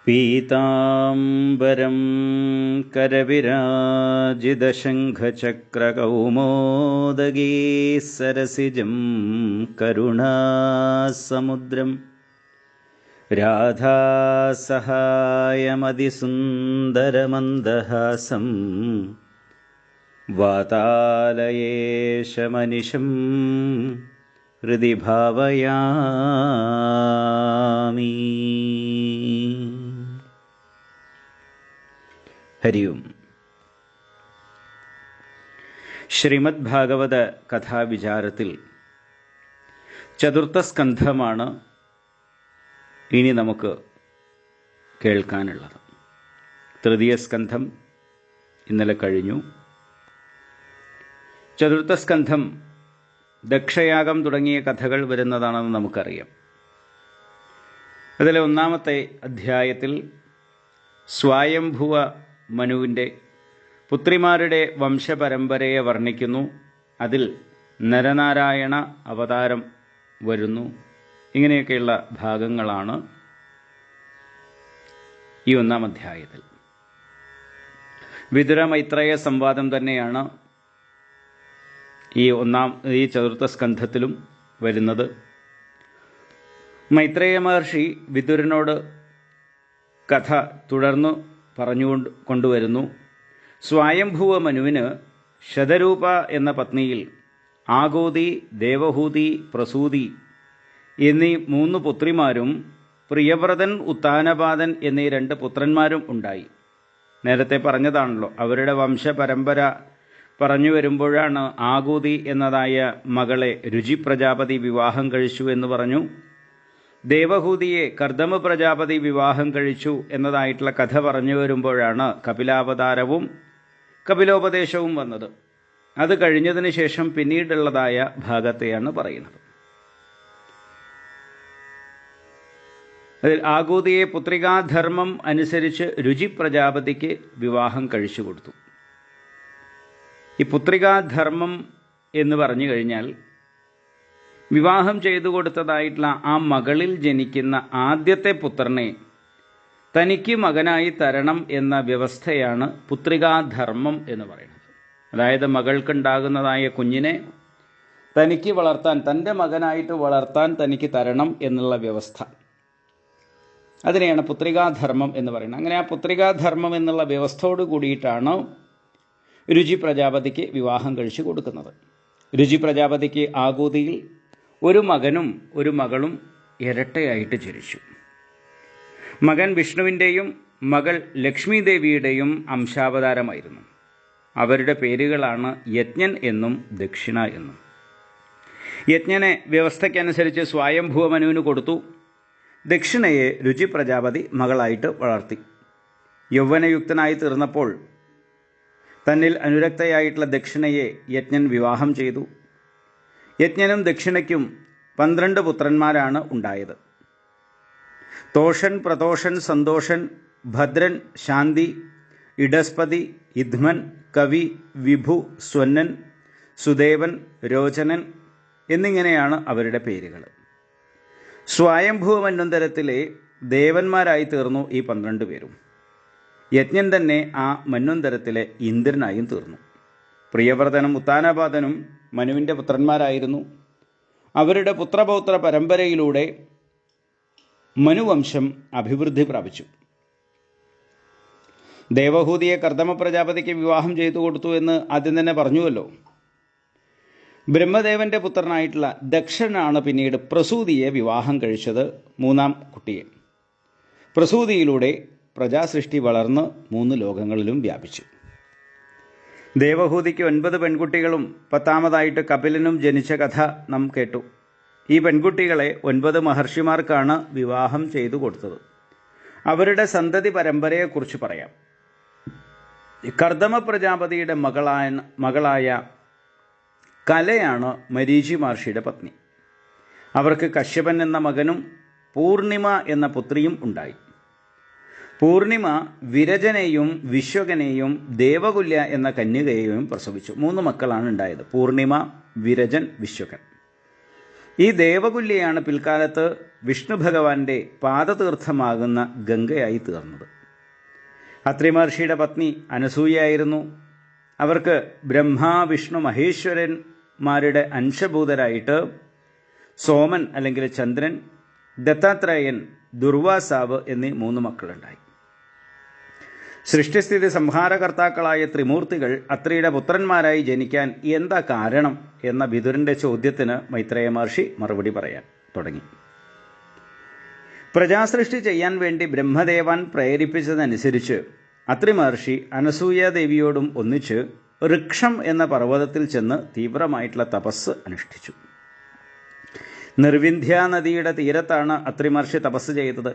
പീതാംബരം കരവിരാജിതശംഖചക്രകൗമോദഗീ സരസിജം കരുണാസമുദ്രം രാധാസഹായമതിസുന്ദരമന്ദഹാസം വാതാലയേശമനിശം ഹൃദി ഭാവയാമി. ഹരി ഓം. ശ്രീമദ് ഭാഗവത കഥാവിചാരത്തിൽ ചതുർത്ഥ സ്കന്ധമാണ് ഇനി നമുക്ക് കേൾക്കാനുള്ളത്. തൃതീയ സ്കന്ധം ഇന്നലെ കഴിഞ്ഞു. ചതുർത്ഥ സ്കന്ധം ദക്ഷയാഗം തുടങ്ങിയ കഥകൾ വരുന്നതാണെന്ന് നമുക്കറിയാം. അതിലെ ഒന്നാമത്തെ അധ്യായത്തിൽ സ്വയംഭുവ മനുവിൻ്റെ പുത്രിമാരുടെ വംശപരമ്പരയെ വർണ്ണിക്കുന്നു. അതിൽ നരനാരായണ അവതാരം വരുന്നു. ഇങ്ങനെയൊക്കെയുള്ള ഭാഗങ്ങളാണ് ഈ ഒന്നാം അധ്യായത്തിൽ. വിതുര മൈത്രേയ സംവാദം തന്നെയാണ് ഈ ചതുർത്ഥ സ്കന്ധത്തിലും വരുന്നത്. മൈത്രേയ മഹർഷി വിതുരനോട് കഥ തുടർന്നു കൊണ്ടുവരുന്നു. സ്വയംഭുവ മനുവിന് ശതരൂപ എന്ന പത്നിയിൽ ആഗോതി, ദേവഹൂതി, പ്രസൂതി എന്നീ 3 പുത്രിമാരും പ്രിയവ്രതൻ, ഉത്താനപാദൻ എന്നീ 2 പുത്രന്മാരും ഉണ്ടായി. നേരത്തെ പറഞ്ഞതാണല്ലോ. അവരുടെ വംശപരമ്പര പറഞ്ഞു വരുമ്പോഴാണ് ആഗോതി എന്നതായ മകളെ രുചി പ്രജാപതി വിവാഹം കഴിച്ചു എന്ന് പറഞ്ഞു. ദേവഹൂതിയെ കർദമ പ്രജാപതി വിവാഹം കഴിച്ചു എന്നതായിട്ടുള്ള കഥ പറഞ്ഞു വരുമ്പോഴാണ് കപിലാവതാരവും കപിലോപദേശവും വന്നത്. അത് കഴിഞ്ഞതിന് ശേഷം പിന്നീടുള്ളതായ ഭാഗത്തെയാണ് പറയുന്നത്. അതിൽ ആഗോതിയെ പുത്രികാധർമ്മം അനുസരിച്ച് രുചി പ്രജാപതിക്ക് വിവാഹം കഴിച്ചു കൊടുത്തു. ഈ പുത്രികാധർമ്മം എന്ന് പറഞ്ഞു കഴിഞ്ഞാൽ വിവാഹം ചെയ്തു കൊടുത്തതായിട്ടുള്ള ആ മകളിൽ ജനിക്കുന്ന ആദ്യത്തെ പുത്രനെ തനിക്ക് മകനായി തരണം എന്ന വ്യവസ്ഥയാണ് പുത്രികാധർമ്മം എന്ന് പറയുന്നത്. അതായത് മകൾക്കുണ്ടാകുന്നതായ കുഞ്ഞിനെ തനിക്ക് വളർത്താൻ, തൻ്റെ മകനായിട്ട് വളർത്താൻ തനിക്ക് തരണം എന്നുള്ള വ്യവസ്ഥ, അതിനെയാണ് പുത്രികാധർമ്മം എന്ന് പറയുന്നത്. അങ്ങനെ ആ പുത്രികാധർമ്മം എന്നുള്ള വ്യവസ്ഥയോട് കൂടിയിട്ടാണ് രുചി പ്രജാപതിക്ക് വിവാഹം കഴിച്ചു കൊടുക്കുന്നത്. രുചി പ്രജാപതിക്ക് ആഗോതിയിൽ ഒരു മകനും ഒരു മകളും ഇരട്ടയായിട്ട് ജനിച്ചു. മകൻ വിഷ്ണുവിൻ്റെയും മകൾ ലക്ഷ്മി ദേവിയുടെയും അംശാവതാരമായിരുന്നു. അവരുടെ പേരുകളാണ് യജ്ഞൻ എന്നും ദക്ഷിണ എന്നും. യജ്ഞനെ വ്യവസ്ഥയ്ക്കനുസരിച്ച് സ്വയംഭുവ മനുവിന് കൊടുത്തു. ദക്ഷിണയെ രുചി പ്രജാപതി മകളായിട്ട് വളർത്തി. യൗവനയുക്തനായി തീർന്നപ്പോൾ തന്നിൽ അനുരക്തയായിട്ടുള്ള ദക്ഷിണയെ യജ്ഞൻ വിവാഹം ചെയ്തു. യജ്ഞനും ദക്ഷിണയ്ക്കും 12 പുത്രന്മാരാണ് ഉണ്ടായത്. തോഷൻ, പ്രതോഷൻ, സന്തോഷൻ, ഭദ്രൻ, ശാന്തി, ഇടസ്പതി, ഇദ്മൻ, കവി, വിഭു, സ്വന്നൻ, സുദേവൻ, രോചനൻ എന്നിങ്ങനെയാണ് അവരുടെ പേരുകൾ. സ്വയംഭുവ മന്വന്തരത്തിലെ ദേവന്മാരായി തീർന്നു ഈ 12 പേരും. യജ്ഞൻ തന്നെ ആ മന്വന്തരത്തിലെ ഇന്ദ്രനായും തീർന്നു. പ്രിയവ്രതനും ഉത്താനപാദനും മനുവിൻ്റെ പുത്രന്മാരായിരുന്നു. അവരുടെ പുത്രപൗത്ര പരമ്പരയിലൂടെ മനുവംശം അഭിവൃദ്ധി പ്രാപിച്ചു. ദേവഹൂതിയെ കർദമ പ്രജാപതിക്ക് വിവാഹം ചെയ്തു കൊടുത്തു എന്ന് ആദ്യം തന്നെ പറഞ്ഞുവല്ലോ. ബ്രഹ്മദേവന്റെ പുത്രനായിട്ടുള്ള ദക്ഷനാണ് പിന്നീട് പ്രസൂതിയെ വിവാഹം കഴിച്ചത്, 3ാം കുട്ടിയെ. പ്രസൂതിയിലൂടെ പ്രജാസൃഷ്ടി വളർന്ന് 3 ലോകങ്ങളിലും വ്യാപിച്ചു. ദേവഹൂതിക്ക് 9 പെൺകുട്ടികളും 10ാമതായിട്ട് കപിലനും ജനിച്ച കഥ നാം കേട്ടു. ഈ പെൺകുട്ടികളെ 9 മഹർഷിമാർക്കാണ് വിവാഹം ചെയ്തു കൊടുത്തത്. അവരുടെ സന്തതി പരമ്പരയെക്കുറിച്ച് പറയാം. കർദമ പ്രജാപതിയുടെ മകളായ കലയാണ് മരീചി മഹർഷിയുടെ പത്നി. അവർക്ക് കശ്യപൻ എന്ന മകനും പൂർണിമ എന്ന പുത്രിയും ഉണ്ടായി. പൂർണിമ വിരജനെയും വിശ്വകനെയും ദേവകുല്യ എന്ന കന്യകയെയും പ്രസവിച്ചു. 3 മക്കളാണ് ഉണ്ടായത്: പൂർണിമ, വിരജൻ, വിശ്വകൻ. ഈ ദേവകുല്യയാണ് പിൽക്കാലത്ത് വിഷ്ണു ഭഗവാന്റെ പാദതീർത്ഥമാകുന്ന ഗംഗയായി തീർന്നത്. അത്രി മഹർഷിയുടെ പത്നി അനസൂയയായിരുന്നു. അവർക്ക് ബ്രഹ്മ, വിഷ്ണു, മഹേശ്വരന്മാരുടെ അംശഭൂതരായിട്ട് സോമൻ അല്ലെങ്കിൽ ചന്ദ്രൻ, ദത്താത്രേയൻ, ദുർവാസാവ് എന്നീ 3 മക്കളുണ്ടായി. സൃഷ്ടിസ്ഥിതി സംഹാരകർത്താക്കളായ ത്രിമൂർത്തികൾ അത്രിയുടെ പുത്രന്മാരായി ജനിക്കാൻ എന്താ കാരണം എന്ന വിതുരന്റെ ചോദ്യത്തിന് മൈത്രേയ മഹർഷി മറുപടി പറയാൻ തുടങ്ങി. പ്രജാസൃഷ്ടി ചെയ്യാൻ വേണ്ടി ബ്രഹ്മദേവൻ പ്രേരിപ്പിച്ചതനുസരിച്ച് അത്രി മഹർഷി അനസൂയാദേവിയോടും ഒന്നിച്ച് ഋക്ഷം എന്ന പർവ്വതത്തിൽ ചെന്ന് തീവ്രമായിട്ടുള്ള തപസ് അനുഷ്ഠിച്ചു. നിർവിന്ധ്യ നദിയുടെ തീരത്താണ് അത്രി മഹർഷി തപസ് ചെയ്തത്.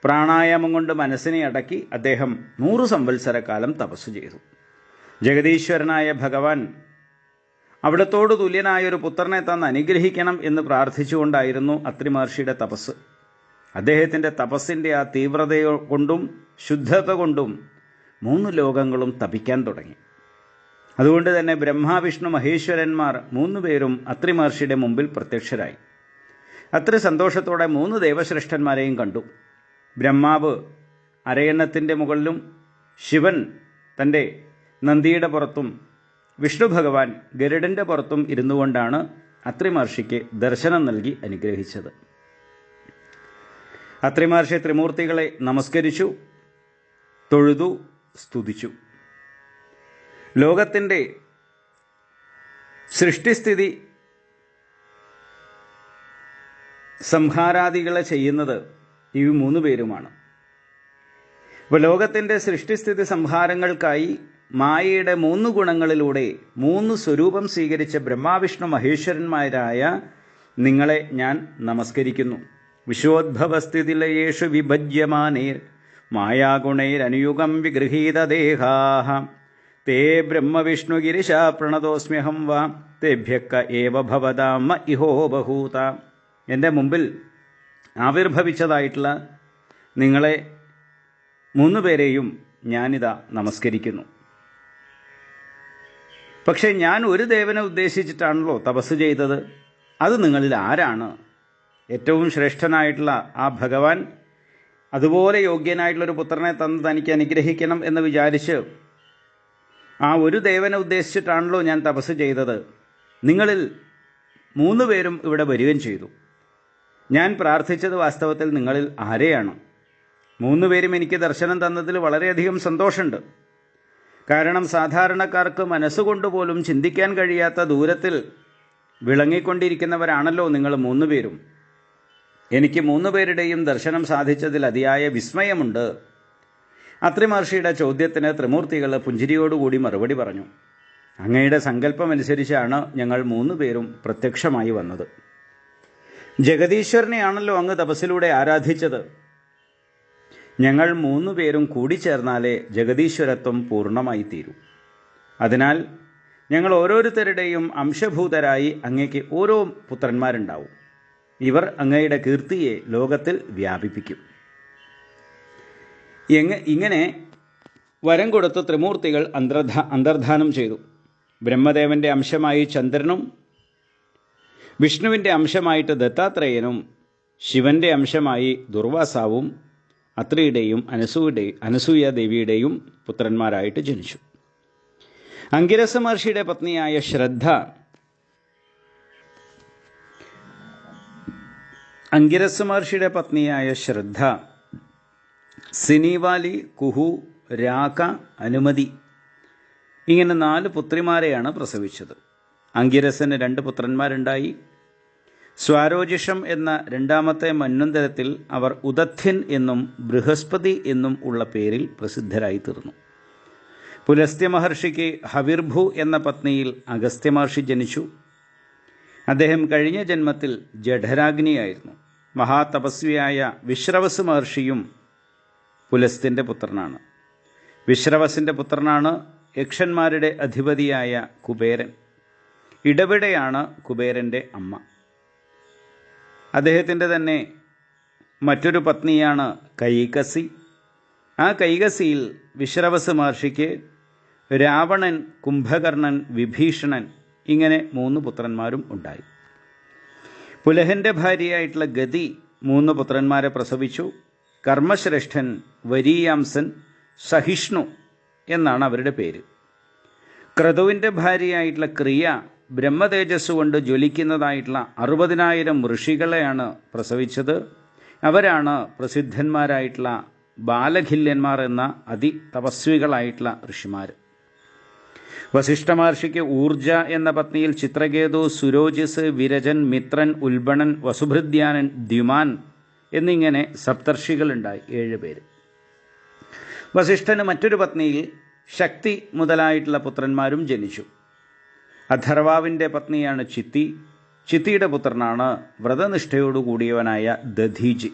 പ്രാണായാമം കൊണ്ട് മനസ്സിനെ അടക്കി അദ്ദേഹം 100 സംവത്സരക്കാലം തപസ് ചെയ്തു. ജഗദീശ്വരനായ ഭഗവാൻ അവിടത്തോട് തുല്യനായൊരു പുത്രനെ തന്ന് അനുഗ്രഹിക്കണം എന്ന് പ്രാർത്ഥിച്ചുകൊണ്ടായിരുന്നു അത്രി മഹർഷിയുടെ തപസ്. അദ്ദേഹത്തിൻ്റെ തപസ്സിൻ്റെ ആ തീവ്രത കൊണ്ടും ശുദ്ധത കൊണ്ടും 3 ലോകങ്ങളും തപിക്കാൻ തുടങ്ങി. അതുകൊണ്ട് തന്നെ ബ്രഹ്മ, വിഷ്ണു, മഹേശ്വരന്മാർ 3 പേരും അത്രി മഹർഷിയുടെ മുമ്പിൽ പ്രത്യക്ഷരായി. അത്രി സന്തോഷത്തോടെ 3 ദേവശ്രേഷ്ഠന്മാരെയും കണ്ടു. ബ്രഹ്മാവ് അരയന്നത്തിൻ്റെ മുകളിലും, ശിവൻ തൻ്റെ നന്ദിയുടെ പുറത്തും, വിഷ്ണു ഭഗവാൻ ഗരുഡൻ്റെ പുറത്തും ഇരുന്നു കൊണ്ടാണ് അത്രി മഹർഷിക്ക് ദർശനം നൽകി അനുഗ്രഹിച്ചത്. അത്രി മഹർഷി ത്രിമൂർത്തികളെ നമസ്കരിച്ചു, തൊഴുതു, സ്തുതിച്ചു. ലോകത്തിൻ്റെ സൃഷ്ടിസ്ഥിതി സംഹാരാദികളെ ചെയ്യുന്നത് ഈ 3 പേരുമാണ്. അപ്പോൾ ലോകത്തിൻ്റെ സൃഷ്ടിസ്ഥിതി സംഹാരങ്ങൾക്കായി മായയുടെ 3 ഗുണങ്ങളിലൂടെ 3 സ്വരൂപം സ്വീകരിച്ച ബ്രഹ്മാവിഷ്ണു മഹേശ്വരന്മാരായ നിങ്ങളെ ഞാൻ നമസ്കരിക്കുന്നു. വിശ്വോദ്ഭവസ്ഥിതിലയേഷു വിഭജ്യമാനേർ മായാഗുണൈരനുയുഗം വിഗൃഹീതദേഹാഃ തേ ബ്രഹ്മവിഷ്ണുഗിരിശ പ്രണതോസ്മ്യഹം വാ തേഭ്യക്ക ഏവ ഭവതാം ഇഹോ ബഹൂത. എൻ്റെ മുമ്പിൽ ആവിർഭവിച്ചതായിട്ടുള്ള നിങ്ങളെ 3 പേരെയും ഞാനിതാ നമസ്കരിക്കുന്നു. പക്ഷേ ഞാൻ ഒരു ദേവനെ ഉദ്ദേശിച്ചിട്ടാണല്ലോ തപസ് ചെയ്തത്. അത് നിങ്ങളിൽ ആരാണ്? ഏറ്റവും ശ്രേഷ്ഠനായിട്ടുള്ള ആ ഭഗവാൻ അതുപോലെ യോഗ്യനായിട്ടുള്ളൊരു പുത്രനെ തന്ന് തനിക്ക് അനുഗ്രഹിക്കണം എന്ന് വിചാരിച്ച് ആ ഒരു ദേവനെ ഉദ്ദേശിച്ചിട്ടാണല്ലോ ഞാൻ തപസ് ചെയ്തത്. നിങ്ങളിൽ 3 പേരും ഇവിടെ വരികയും ചെയ്തു. ഞാൻ പ്രാർത്ഥിച്ചത് വാസ്തവത്തിൽ നിങ്ങളിൽ ആരെയാണ്? 3 പേരും എനിക്ക് ദർശനം തന്നതിൽ വളരെയധികം സന്തോഷമുണ്ട്. കാരണം സാധാരണക്കാർക്ക് മനസ്സുകൊണ്ട് പോലും ചിന്തിക്കാൻ കഴിയാത്ത ദൂരത്തിൽ വിളങ്ങിക്കൊണ്ടിരിക്കുന്നവരാണല്ലോ നിങ്ങൾ 3 പേരും. എനിക്ക് 3 പേരുടെയും ദർശനം സാധിച്ചതിൽ അതിയായ വിസ്മയമുണ്ട്. അത്രി മഹർഷിയുടെ ചോദ്യത്തിന് ത്രിമൂർത്തികൾ പുഞ്ചിരിയോടുകൂടി മറുപടി പറഞ്ഞു. അങ്ങയുടെ സങ്കല്പമനുസരിച്ചാണ് ഞങ്ങൾ 3 പേരും പ്രത്യക്ഷമായി വന്നത്. ജഗദീശ്വരനെയാണല്ലോ അങ്ങ് തപസ്സിലൂടെ ആരാധിച്ചത്. ഞങ്ങൾ 3 പേരും കൂടിച്ചേർന്നാലേ ജഗദീശ്വരത്വം പൂർണ്ണമായി തീരൂ. അതിനാൽ ഞങ്ങൾ ഓരോരുത്തരുടെയും അംശഭൂതരായി അങ്ങയ്ക്ക് ഓരോ പുത്രന്മാരുണ്ടാവും. ഇവർ അങ്ങയുടെ കീർത്തിയെ ലോകത്തിൽ വ്യാപിപ്പിക്കും. ഇങ്ങനെ വരം കൊടുത്ത് ത്രിമൂർത്തികൾ അന്തർധാനം ചെയ്തു. ബ്രഹ്മദേവൻ്റെ അംശമായി ചന്ദ്രനും, വിഷ്ണുവിൻ്റെ അംശമായിട്ട് ദത്താത്രേയനും, ശിവൻ്റെ അംശമായി ദുർവാസാവും അത്രിയുടെയും അനസൂയാദേവിയുടെയും പുത്രന്മാരായിട്ട് ജനിച്ചു. അംഗിരസ മഹർഷിയുടെ പത്നിയായ ശ്രദ്ധ സിനിവാലി, കുഹു, രാക, അനുമതി ഇങ്ങനെ 4 പുത്രിമാരെയാണ് പ്രസവിച്ചത്. അംഗിരസന് 2 പുത്രന്മാരുണ്ടായി. സ്വാരോജിഷം എന്ന 2ാമത്തെ മന്വന്തരത്തിൽ അവർ ഉദധ്യൻ എന്നും ബൃഹസ്പതി എന്നും ഉള്ള പേരിൽ പ്രസിദ്ധരായി തീർന്നു. പുലസ്ത്യ മഹർഷിക്ക് ഹവിർഭു എന്ന പത്നിയിൽ അഗസ്ത്യ മഹർഷി ജനിച്ചു. അദ്ദേഹം കഴിഞ്ഞ ജന്മത്തിൽ ജഠരാഗ്നിയായിരുന്നു. മഹാതപസ്വിയായ വിശ്രവസ് മഹർഷിയും പുലസ്ത്യൻ്റെ പുത്രനാണ്. വിശ്രവസിൻ്റെ പുത്രനാണ് യക്ഷന്മാരുടെ അധിപതിയായ കുബേരൻ. ഇടവിടെയാണ് കുബേരൻ്റെ അമ്മ. അദ്ദേഹത്തിൻ്റെ തന്നെ മറ്റൊരു പത്നിയാണ് കൈകസി. ആ കൈകസിയിൽ വിശ്രവസ് മഹർഷിക്ക് രാവണൻ, കുംഭകർണൻ, വിഭീഷണൻ ഇങ്ങനെ 3 പുത്രന്മാരും ഉണ്ടായി. പുലഹൻ്റെ ഭാര്യയായിട്ടുള്ള ഗതി 3 പുത്രന്മാരെ പ്രസവിച്ചു. കർമ്മശ്രേഷ്ഠൻ, വരീയാംസൻ, സഹിഷ്ണു എന്നാണ് അവരുടെ പേര്. ക്രതുവിൻ്റെ ഭാര്യയായിട്ടുള്ള ക്രിയ ബ്രഹ്മതേജസ് കൊണ്ട് ജ്വലിക്കുന്നതായിട്ടുള്ള 60,000 ഋഷികളെയാണ് പ്രസവിച്ചത്. അവരാണ് പ്രസിദ്ധന്മാരായിട്ടുള്ള ബാലഖില്യന്മാർ എന്ന അതിതപസ്വികളായിട്ടുള്ള ഋഷിമാർ. വസിഷ്ഠ മഹർഷിക്ക് ഊർജ എന്ന പത്നിയിൽ ചിത്രകേതു, സുരോജിസ്, വിരജൻ, മിത്രൻ, ഉൽബണൻ, വസുഭൃദ്യാനൻ, ദ്യുമാൻ എന്നിങ്ങനെ സപ്തർഷികളുണ്ടായി, 7 പേര്. വസിഷ്ഠന് മറ്റൊരു പത്നിയിൽ ശക്തി മുതലായിട്ടുള്ള പുത്രന്മാരും ജനിച്ചു. അഥർവാവിൻ്റെ പത്നിയാണ് ചിത്തി. ചിത്തിയുടെ പുത്രനാണ് വ്രതനിഷ്ഠയോടുകൂടിയവനായ ദധീജി.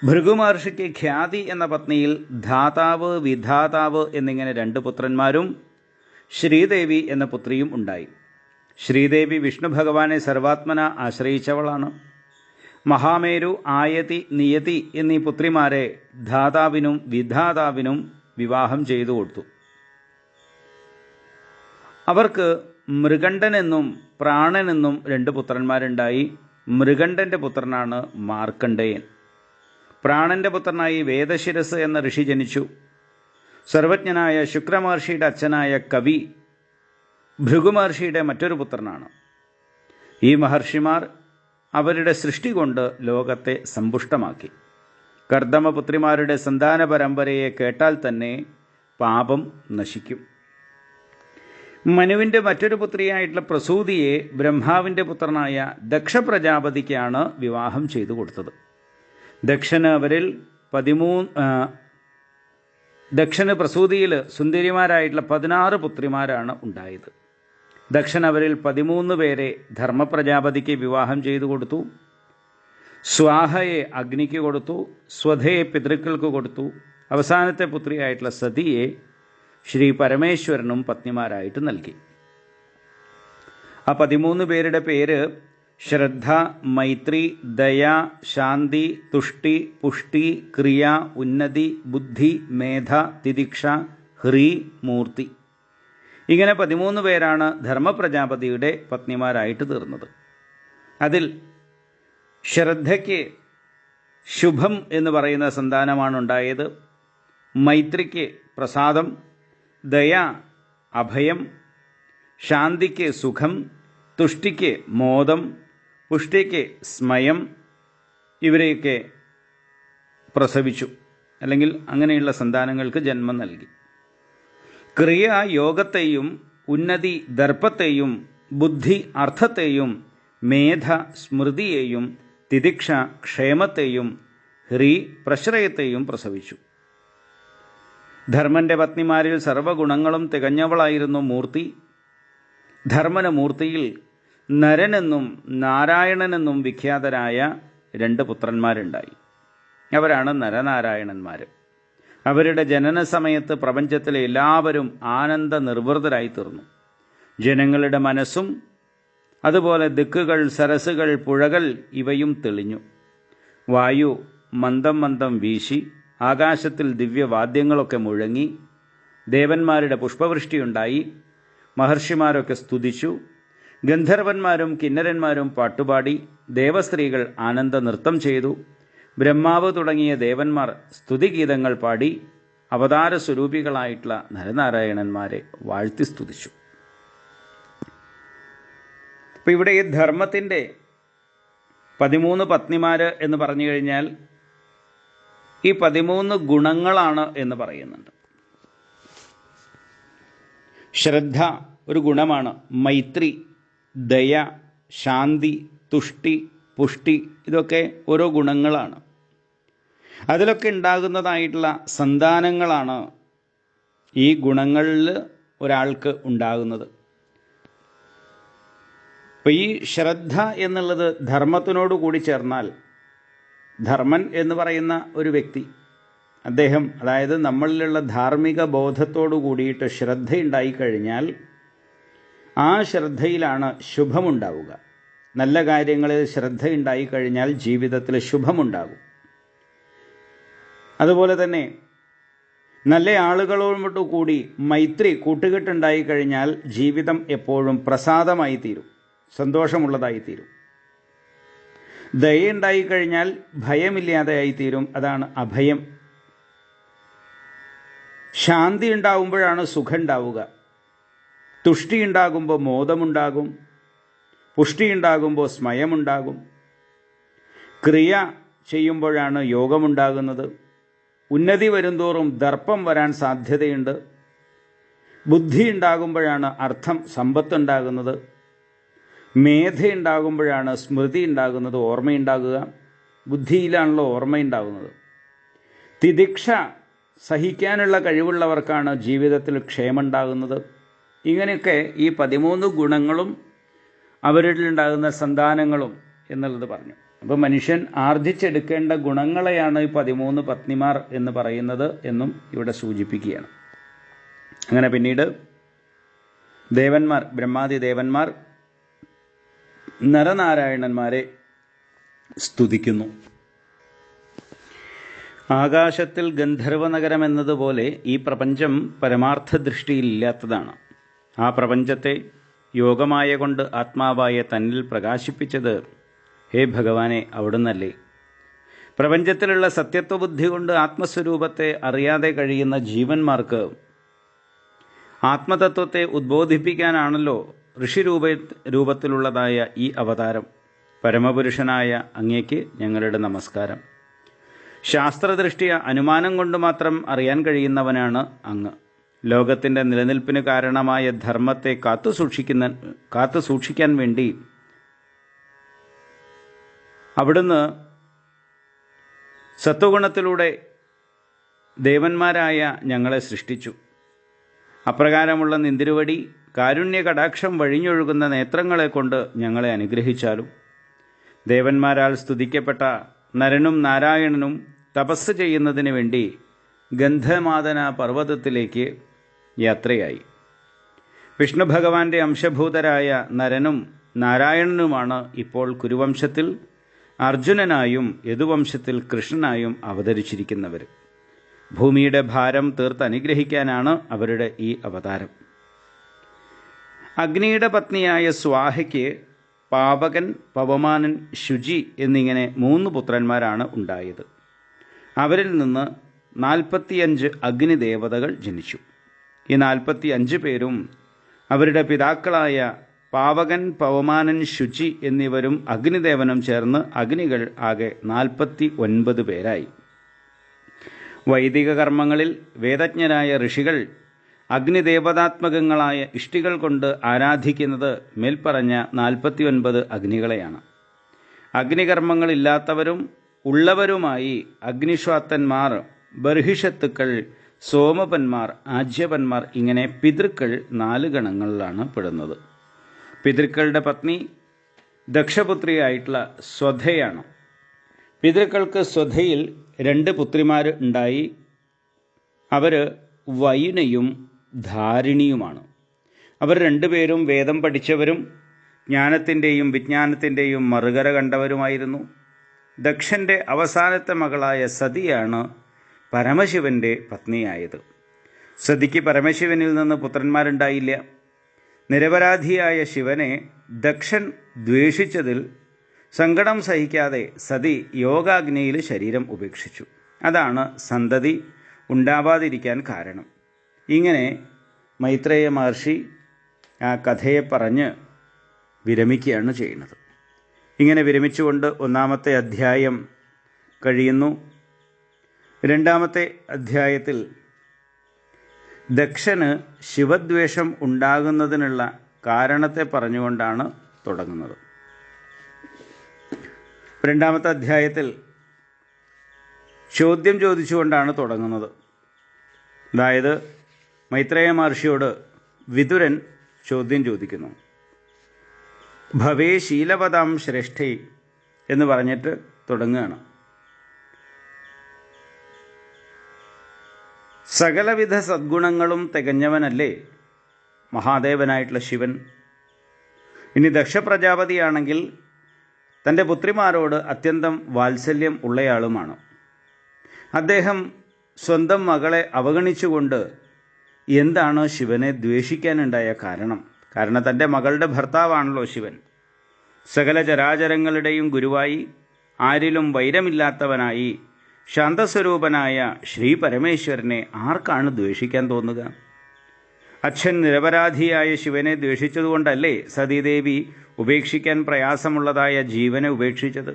ഭൃഗുമഹർഷിക്ക് ഖ്യാതി എന്ന പത്നിയിൽ ധാതാവ്, വിധാതാവ് എന്നിങ്ങനെ 2 പുത്രന്മാരും ശ്രീദേവി എന്ന പുത്രിയും ഉണ്ടായി. ശ്രീദേവി വിഷ്ണു ഭഗവാനെ സർവാത്മന ആശ്രയിച്ചവളാണ്. മഹാമേരു, ആയതി, നിയതി എന്നീ പുത്രിമാരെ ധാതാവിനും വിധാതാവിനും വിവാഹം ചെയ്തു കൊടുത്തു. അവർക്ക് മൃഗണ്ഡനെന്നും പ്രാണനെന്നും 2 പുത്രന്മാരുണ്ടായി. മൃഗണ്ഡൻ്റെ പുത്രനാണ് മാർക്കണ്ഡേയൻ. പ്രാണൻ്റെ പുത്രനായി വേദശിരസ് എന്ന ഋഷി ജനിച്ചു. സർവജ്ഞനായ ശുക്രമഹർഷിയുടെ അച്ഛനായ കവി ഭൃഗുമഹർഷിയുടെ മറ്റൊരു പുത്രനാണ്. ഈ മഹർഷിമാർ അവരുടെ സൃഷ്ടി കൊണ്ട് ലോകത്തെ സമ്പുഷ്ടമാക്കി. കർദമപുത്രിമാരുടെ സന്താന പരമ്പരയെ കേട്ടാൽ തന്നെ പാപം നശിക്കും. മനുവിൻ്റെ മറ്റൊരു പുത്രിയായിട്ടുള്ള പ്രസൂതിയെ ബ്രഹ്മാവിൻ്റെ പുത്രനായ ദക്ഷ പ്രജാപതിക്കാണ് വിവാഹം ചെയ്തു കൊടുത്തത്. ദക്ഷന് പ്രസൂതിയിൽ സുന്ദരിമാരായിട്ടുള്ള 16 പുത്രിമാരാണ് ഉണ്ടായത്. ദക്ഷൻ അവരിൽ 13 പേരെ ധർമ്മപ്രജാപതിക്ക് വിവാഹം ചെയ്തു കൊടുത്തു. സ്വാഹയെ അഗ്നിക്ക് കൊടുത്തു. സ്വധയെ പിതൃക്കൾക്ക് കൊടുത്തു. അവസാനത്തെ പുത്രിയായിട്ടുള്ള സതിയെ ശ്രീ പരമേശ്വരനും പത്നിമാരായിട്ട് നൽകി. ആ 13 പേരുടെ പേര് ശ്രദ്ധ, മൈത്രി, ദയ, ശാന്തി, തുഷ്ടി, പുഷ്ടി, ക്രിയ, ഉന്നതി, ബുദ്ധി, മേധ, തിദിക്ഷ, ഹ്രീ, മൂർത്തി. ഇങ്ങനെ 13 പേരാണ് ധർമ്മപ്രജാപതിയുടെ പത്നിമാരായിട്ട് തീർന്നത്. അതിൽ ശ്രദ്ധയ്ക്ക് ശുഭം എന്ന് പറയുന്ന സന്താനമാണ് ഉണ്ടായത്. മൈത്രിക്ക് പ്രസാദം, ദയ അഭയം, ശാന്തിക്ക് സുഖം, തുഷ്ടിക്ക് മോദം, പുഷ്ടിക്ക് സ്മയം ഇവരെയൊക്കെ പ്രസവിച്ചു, അല്ലെങ്കിൽ അങ്ങനെയുള്ള സന്താനങ്ങൾക്ക് ജന്മം നൽകി. ക്രിയ യോഗത്തെയും, ഉന്നതി ദർപ്പത്തെയും, ബുദ്ധി അർത്ഥത്തെയും, മേധ സ്മൃതിയെയും, തിദിക്ഷ ക്ഷേമത്തെയും, ഹ്രീ പ്രശ്രയത്തെയും പ്രസവിച്ചു. ധർമ്മൻ്റെ പത്നിമാരിൽ സർവഗുണങ്ങളും തികഞ്ഞവളായിരുന്നു മൂർത്തി. ധർമ്മന മൂർത്തിയിൽ നരനെന്നും നാരായണനെന്നും വിഖ്യാതരായ 2 പുത്രന്മാരുണ്ടായി. അവരാണ് നരനാരായണന്മാർ. അവരുടെ ജനന സമയത്ത് പ്രപഞ്ചത്തിലെ എല്ലാവരും ആനന്ദ നിർവൃതരായി തീർന്നു. ജനങ്ങളുടെ മനസ്സും അതുപോലെ ദിക്കുകൾ, സരസുകൾ, പുഴകൾ ഇവയും തെളിഞ്ഞു. വായു മന്ദം മന്ദം വീശി. ആകാശത്തിൽ ദിവ്യവാദ്യങ്ങളൊക്കെ മുഴങ്ങി. ദേവന്മാരുടെ പുഷ്പവൃഷ്ടിയുണ്ടായി. മഹർഷിമാരൊക്കെ സ്തുതിച്ചു. ഗന്ധർവന്മാരും കിന്നരന്മാരും പാട്ടുപാടി. ദേവസ്ത്രീകൾ ആനന്ദ നൃത്തം ചെയ്തു. ബ്രഹ്മാവ് തുടങ്ങിയ ദേവന്മാർ സ്തുതിഗീതങ്ങൾ പാടി അവതാര സ്വരൂപികളായിട്ടുള്ള നരനാരായണന്മാരെ വാഴ്ത്തി സ്തുതിച്ചു. അപ്പോൾ ഇവിടെ ഈ ധർമ്മത്തിൻ്റെ 13 പത്നിമാർ എന്ന് പറഞ്ഞു കഴിഞ്ഞാൽ ഈ 13 ഗുണങ്ങളാണ് എന്ന് പറയുന്നുണ്ട്. ശ്രദ്ധ ഒരു ഗുണമാണ്. മൈത്രി, ദയ, ശാന്തി, തുഷ്ടി, പുഷ്ടി ഇതൊക്കെ ഓരോ ഗുണങ്ങളാണ്. അതിലൊക്കെ ഉണ്ടാകുന്നതായിട്ടുള്ള സന്താനങ്ങളാണ് ഈ ഗുണങ്ങളിൽ ഒരാൾക്ക് ഉണ്ടാകുന്നത്. അപ്പോൾ ഈ ശ്രദ്ധ എന്നുള്ളത് ധർമ്മത്തിനോട് കൂടി ചേർന്നാൽ, ധർമ്മൻ എന്ന് പറയുന്ന ഒരു വ്യക്തി, അദ്ദേഹം അതായത് നമ്മളിലുള്ള ധാർമ്മിക ബോധത്തോടു കൂടിയിട്ട് ശ്രദ്ധയുണ്ടായിക്കഴിഞ്ഞാൽ ആ ശ്രദ്ധയിലാണ് ശുഭമുണ്ടാവുക. നല്ല കാര്യങ്ങളിൽ ശ്രദ്ധയുണ്ടായിക്കഴിഞ്ഞാൽ ജീവിതത്തിൽ ശുഭമുണ്ടാകും. അതുപോലെ തന്നെ നല്ല ആളുകളോട് കൂടി മൈത്രി കൂട്ടുകെട്ടുണ്ടായിക്കഴിഞ്ഞാൽ ജീവിതം എപ്പോഴും പ്രസാദമായി തീരും, സന്തോഷമുള്ളതായി തീരും. ദയുണ്ടായിക്കഴിഞ്ഞാൽ ഭയമില്ലാതെയായിത്തീരും. അതാണ് അഭയം. ശാന്തി ഉണ്ടാകുമ്പോഴാണ് സുഖം ഉണ്ടാവുക. തുഷ്ടി ഉണ്ടാകുമ്പോൾ മോദമുണ്ടാകും. പുഷ്ടി ഉണ്ടാകുമ്പോൾ സ്മയമുണ്ടാകും. ക്രിയ ചെയ്യുമ്പോഴാണ് യോഗമുണ്ടാകുന്നത്. ഉന്നതി വരുംതോറും ദർപ്പം വരാൻ സാധ്യതയുണ്ട്. ബുദ്ധി ഉണ്ടാകുമ്പോഴാണ് അർത്ഥം സമ്പത്തുണ്ടാകുന്നത്. മേധ ഉണ്ടാകുമ്പോഴാണ് സ്മൃതി ഉണ്ടാകുന്നത്, ഓർമ്മയുണ്ടാകുക. ബുദ്ധിയിലാണല്ലോ ഓർമ്മയുണ്ടാകുന്നത്. തിദിക്ഷ സഹിക്കാനുള്ള കഴിവുള്ളവർക്കാണ് ജീവിതത്തിൽ ക്ഷേമമുണ്ടാകുന്നത്. ഇങ്ങനെയൊക്കെ ഈ 13 ഗുണങ്ങളും അവരിലുണ്ടാകുന്ന സന്താനങ്ങളും എന്നുള്ളത് പറഞ്ഞു. അപ്പോൾ മനുഷ്യൻ ആർജിച്ചെടുക്കേണ്ട ഗുണങ്ങളെയാണ് ഈ 13 പത്നിമാർ എന്ന് പറയുന്നത് എന്നും ഇവിടെ സൂചിപ്പിക്കുകയാണ്. അങ്ങനെ പിന്നീട് ദേവന്മാർ, ബ്രഹ്മാദി ദേവന്മാർ നരനാരായണന്മാരെ സ്തുതിക്കുന്നു. ആകാശത്തിൽ ഗന്ധർവനഗരം എന്നതുപോലെ ഈ പ്രപഞ്ചം പരമാർത്ഥ ദൃഷ്ടിയിലില്ലാത്തതാണ്. ആ പ്രപഞ്ചത്തെ യോഗമായ കൊണ്ട് ആത്മാവായ തന്നിൽ പ്രകാശിപ്പിച്ചത് ഹേ ഭഗവാനെ അവിടുന്നല്ലേ. പ്രപഞ്ചത്തിലുള്ള സത്യത്വബുദ്ധി കൊണ്ട് ആത്മസ്വരൂപത്തെ അറിയാതെ കഴിയുന്ന ജീവന്മാർക്ക് ആത്മതത്വത്തെ ഉദ്ബോധിപ്പിക്കാനാണല്ലോ ഋഷിരൂപത്തിലുള്ളതായ ഈ അവതാരം. പരമപുരുഷനായ അങ്ങേക്ക് ഞങ്ങളുടെ നമസ്കാരം. ശാസ്ത്രദൃഷ്ടിയ അനുമാനം കൊണ്ട് മാത്രം അറിയാൻ കഴിയുന്നവനാണ് അങ്ങ്. ലോകത്തിൻ്റെ നിലനിൽപ്പിന് കാരണമായ ധർമ്മത്തെ കാത്തുസൂക്ഷിക്കാൻ വേണ്ടി അവിടുന്ന് സത്വഗുണത്തിലൂടെ ദേവന്മാരായ ഞങ്ങളെ സൃഷ്ടിച്ചു. അപ്രകാരമുള്ള നിന്തിരുവടി കാരുണ്യ കടാക്ഷം വഴിഞ്ഞൊഴുകുന്ന നേത്രങ്ങളെ കൊണ്ട് ഞങ്ങളെ അനുഗ്രഹിച്ചാലും. ദേവന്മാരാൽ സ്തുതിക്കപ്പെട്ട നരനും നാരായണനും തപസ് ചെയ്യുന്നതിന് വേണ്ടി ഗന്ധമാദന പർവ്വതത്തിലേക്ക് യാത്രയായി. വിഷ്ണു ഭഗവാന്റെ അംശഭൂതരായ നരനും നാരായണനുമാണ് ഇപ്പോൾ കുരുവംശത്തിൽ അർജുനനായും യദുവംശത്തിൽ കൃഷ്ണനായും അവതരിച്ചിരിക്കുന്നവർ. ഭൂമിയുടെ ഭാരം തീർത്ത് അനുഗ്രഹിക്കാനാണ് അവരുടെ ഈ അവതാരം. അഗ്നിയുടെ പത്നിയായ സ്വാഹയ്ക്ക് പാവകൻ, പവമാനൻ, ശുചി എന്നിങ്ങനെ 3 പുത്രന്മാരാണ് ഉണ്ടായത്. അവരിൽ നിന്ന് 45 അഗ്നിദേവതകൾ ജനിച്ചു. ഈ 45 പേരും അവരുടെ പിതാക്കളായ പാവകൻ, പവമാനൻ, ശുചി എന്നിവരും അഗ്നിദേവനും ചേർന്ന് അഗ്നികൾ ആകെ 49 പേരായി. വൈദിക കർമ്മങ്ങളിൽ വേദജ്ഞരായ ഋഷികൾ അഗ്നിദേവതാത്മകങ്ങളായ ഇഷ്ടികൾ കൊണ്ട് ആരാധിക്കുന്നത് മേൽപ്പറഞ്ഞ 49 അഗ്നികളെയാണ്. അഗ്നികർമ്മങ്ങളില്ലാത്തവരും ഉള്ളവരുമായി അഗ്നിശ്വാത്തന്മാർ, ബർഹിഷത്തുക്കൾ, സോമപന്മാർ, ആജ്യപന്മാർ ഇങ്ങനെ പിതൃക്കൾ 4 ഗണങ്ങളിലാണ് പെടുന്നത്. പിതൃക്കളുടെ പത്നി ദക്ഷപുത്രിയായിട്ടുള്ള സ്വധയാണ്. പിതൃക്കൾക്ക് സ്വധയിൽ 2 പുത്രിമാർ ഉണ്ടായി. അവർ വയുനയും ധാരിണിയുമാണ്. അവർ 2 പേരും വേദം പഠിച്ചവരും ജ്ഞാനത്തിൻ്റെയും വിജ്ഞാനത്തിൻ്റെയും മറുകര കണ്ടവരുമായിരുന്നു. ദക്ഷൻ്റെ അവസാനത്തെ മകളായ സതിയാണ് പരമശിവൻ്റെ പത്നിയായത്. സതിക്ക് പരമശിവനിൽ നിന്ന് പുത്രന്മാരുണ്ടായില്ല. നിരപരാധിയായ ശിവനെ ദക്ഷൻ ദ്വേഷിച്ചതിൽ സങ്കടം സഹിക്കാതെ സതി യോഗാഗ്നിയിൽ ശരീരം ഉപേക്ഷിച്ചു. അതാണ് സന്തതി ഉണ്ടാവാതിരിക്കാൻ കാരണം. ഇങ്ങനെ മൈത്രേയ മഹർഷി ആ കഥയെ പറഞ്ഞ് വിരമിക്കുകയാണ് ചെയ്യുന്നത്. ഇങ്ങനെ വിരമിച്ചുകൊണ്ട് 1-ാമത്തെ അധ്യായം കഴിയുന്നു. 2-ാമത്തെ അധ്യായത്തിൽ ദക്ഷന് ശിവദ്വേഷം ഉണ്ടാകുന്നതിനുള്ള കാരണത്തെ പറഞ്ഞുകൊണ്ടാണ് തുടങ്ങുന്നത്. 2-ാമത്തെ അധ്യായത്തിൽ ചോദ്യം ചോദിച്ചുകൊണ്ടാണ് തുടങ്ങുന്നത്. അതായത് മൈത്രേയ മഹർഷിയോട് വിതുരൻ ചോദ്യം ചോദിക്കുന്നു. ഭവേ ശീലവതാം ശ്രേഷ്ഠേ എന്ന് പറഞ്ഞിട്ട് തുടങ്ങുകയാണ്. സകലവിധ സദ്ഗുണങ്ങളും തികഞ്ഞവനല്ലേ മഹാദേവനായിട്ടുള്ള ശിവൻ? ഇനി ദക്ഷപ്രജാപതിയാണെങ്കിൽ തൻ്റെ പുത്രിമാരോട് അത്യന്തം വാത്സല്യം ഉള്ളയാളുമാണ്. അദ്ദേഹം സ്വന്തം മകളെ അവഗണിച്ചുകൊണ്ട് എന്താണ് ശിവനെ ദ്വേഷിക്കാനുണ്ടായ കാരണം? കാരണം തൻ്റെ മകളുടെ ഭർത്താവാണല്ലോ ശിവൻ. സകല ചരാചരങ്ങളുടെയും ഗുരുവായി, ആരിലും വൈരമില്ലാത്തവനായി, ശാന്തസ്വരൂപനായ ശ്രീ പരമേശ്വരനെ ആർക്കാണ് ദ്വേഷിക്കാൻ തോന്നുക? അച്ഛൻ നിരപരാധിയായ ശിവനെ ദ്വേഷിച്ചതുകൊണ്ടല്ലേ സതീദേവി ഉപേക്ഷിക്കാൻ പ്രയാസമുള്ളതായ ജീവനെ ഉപേക്ഷിച്ചത്?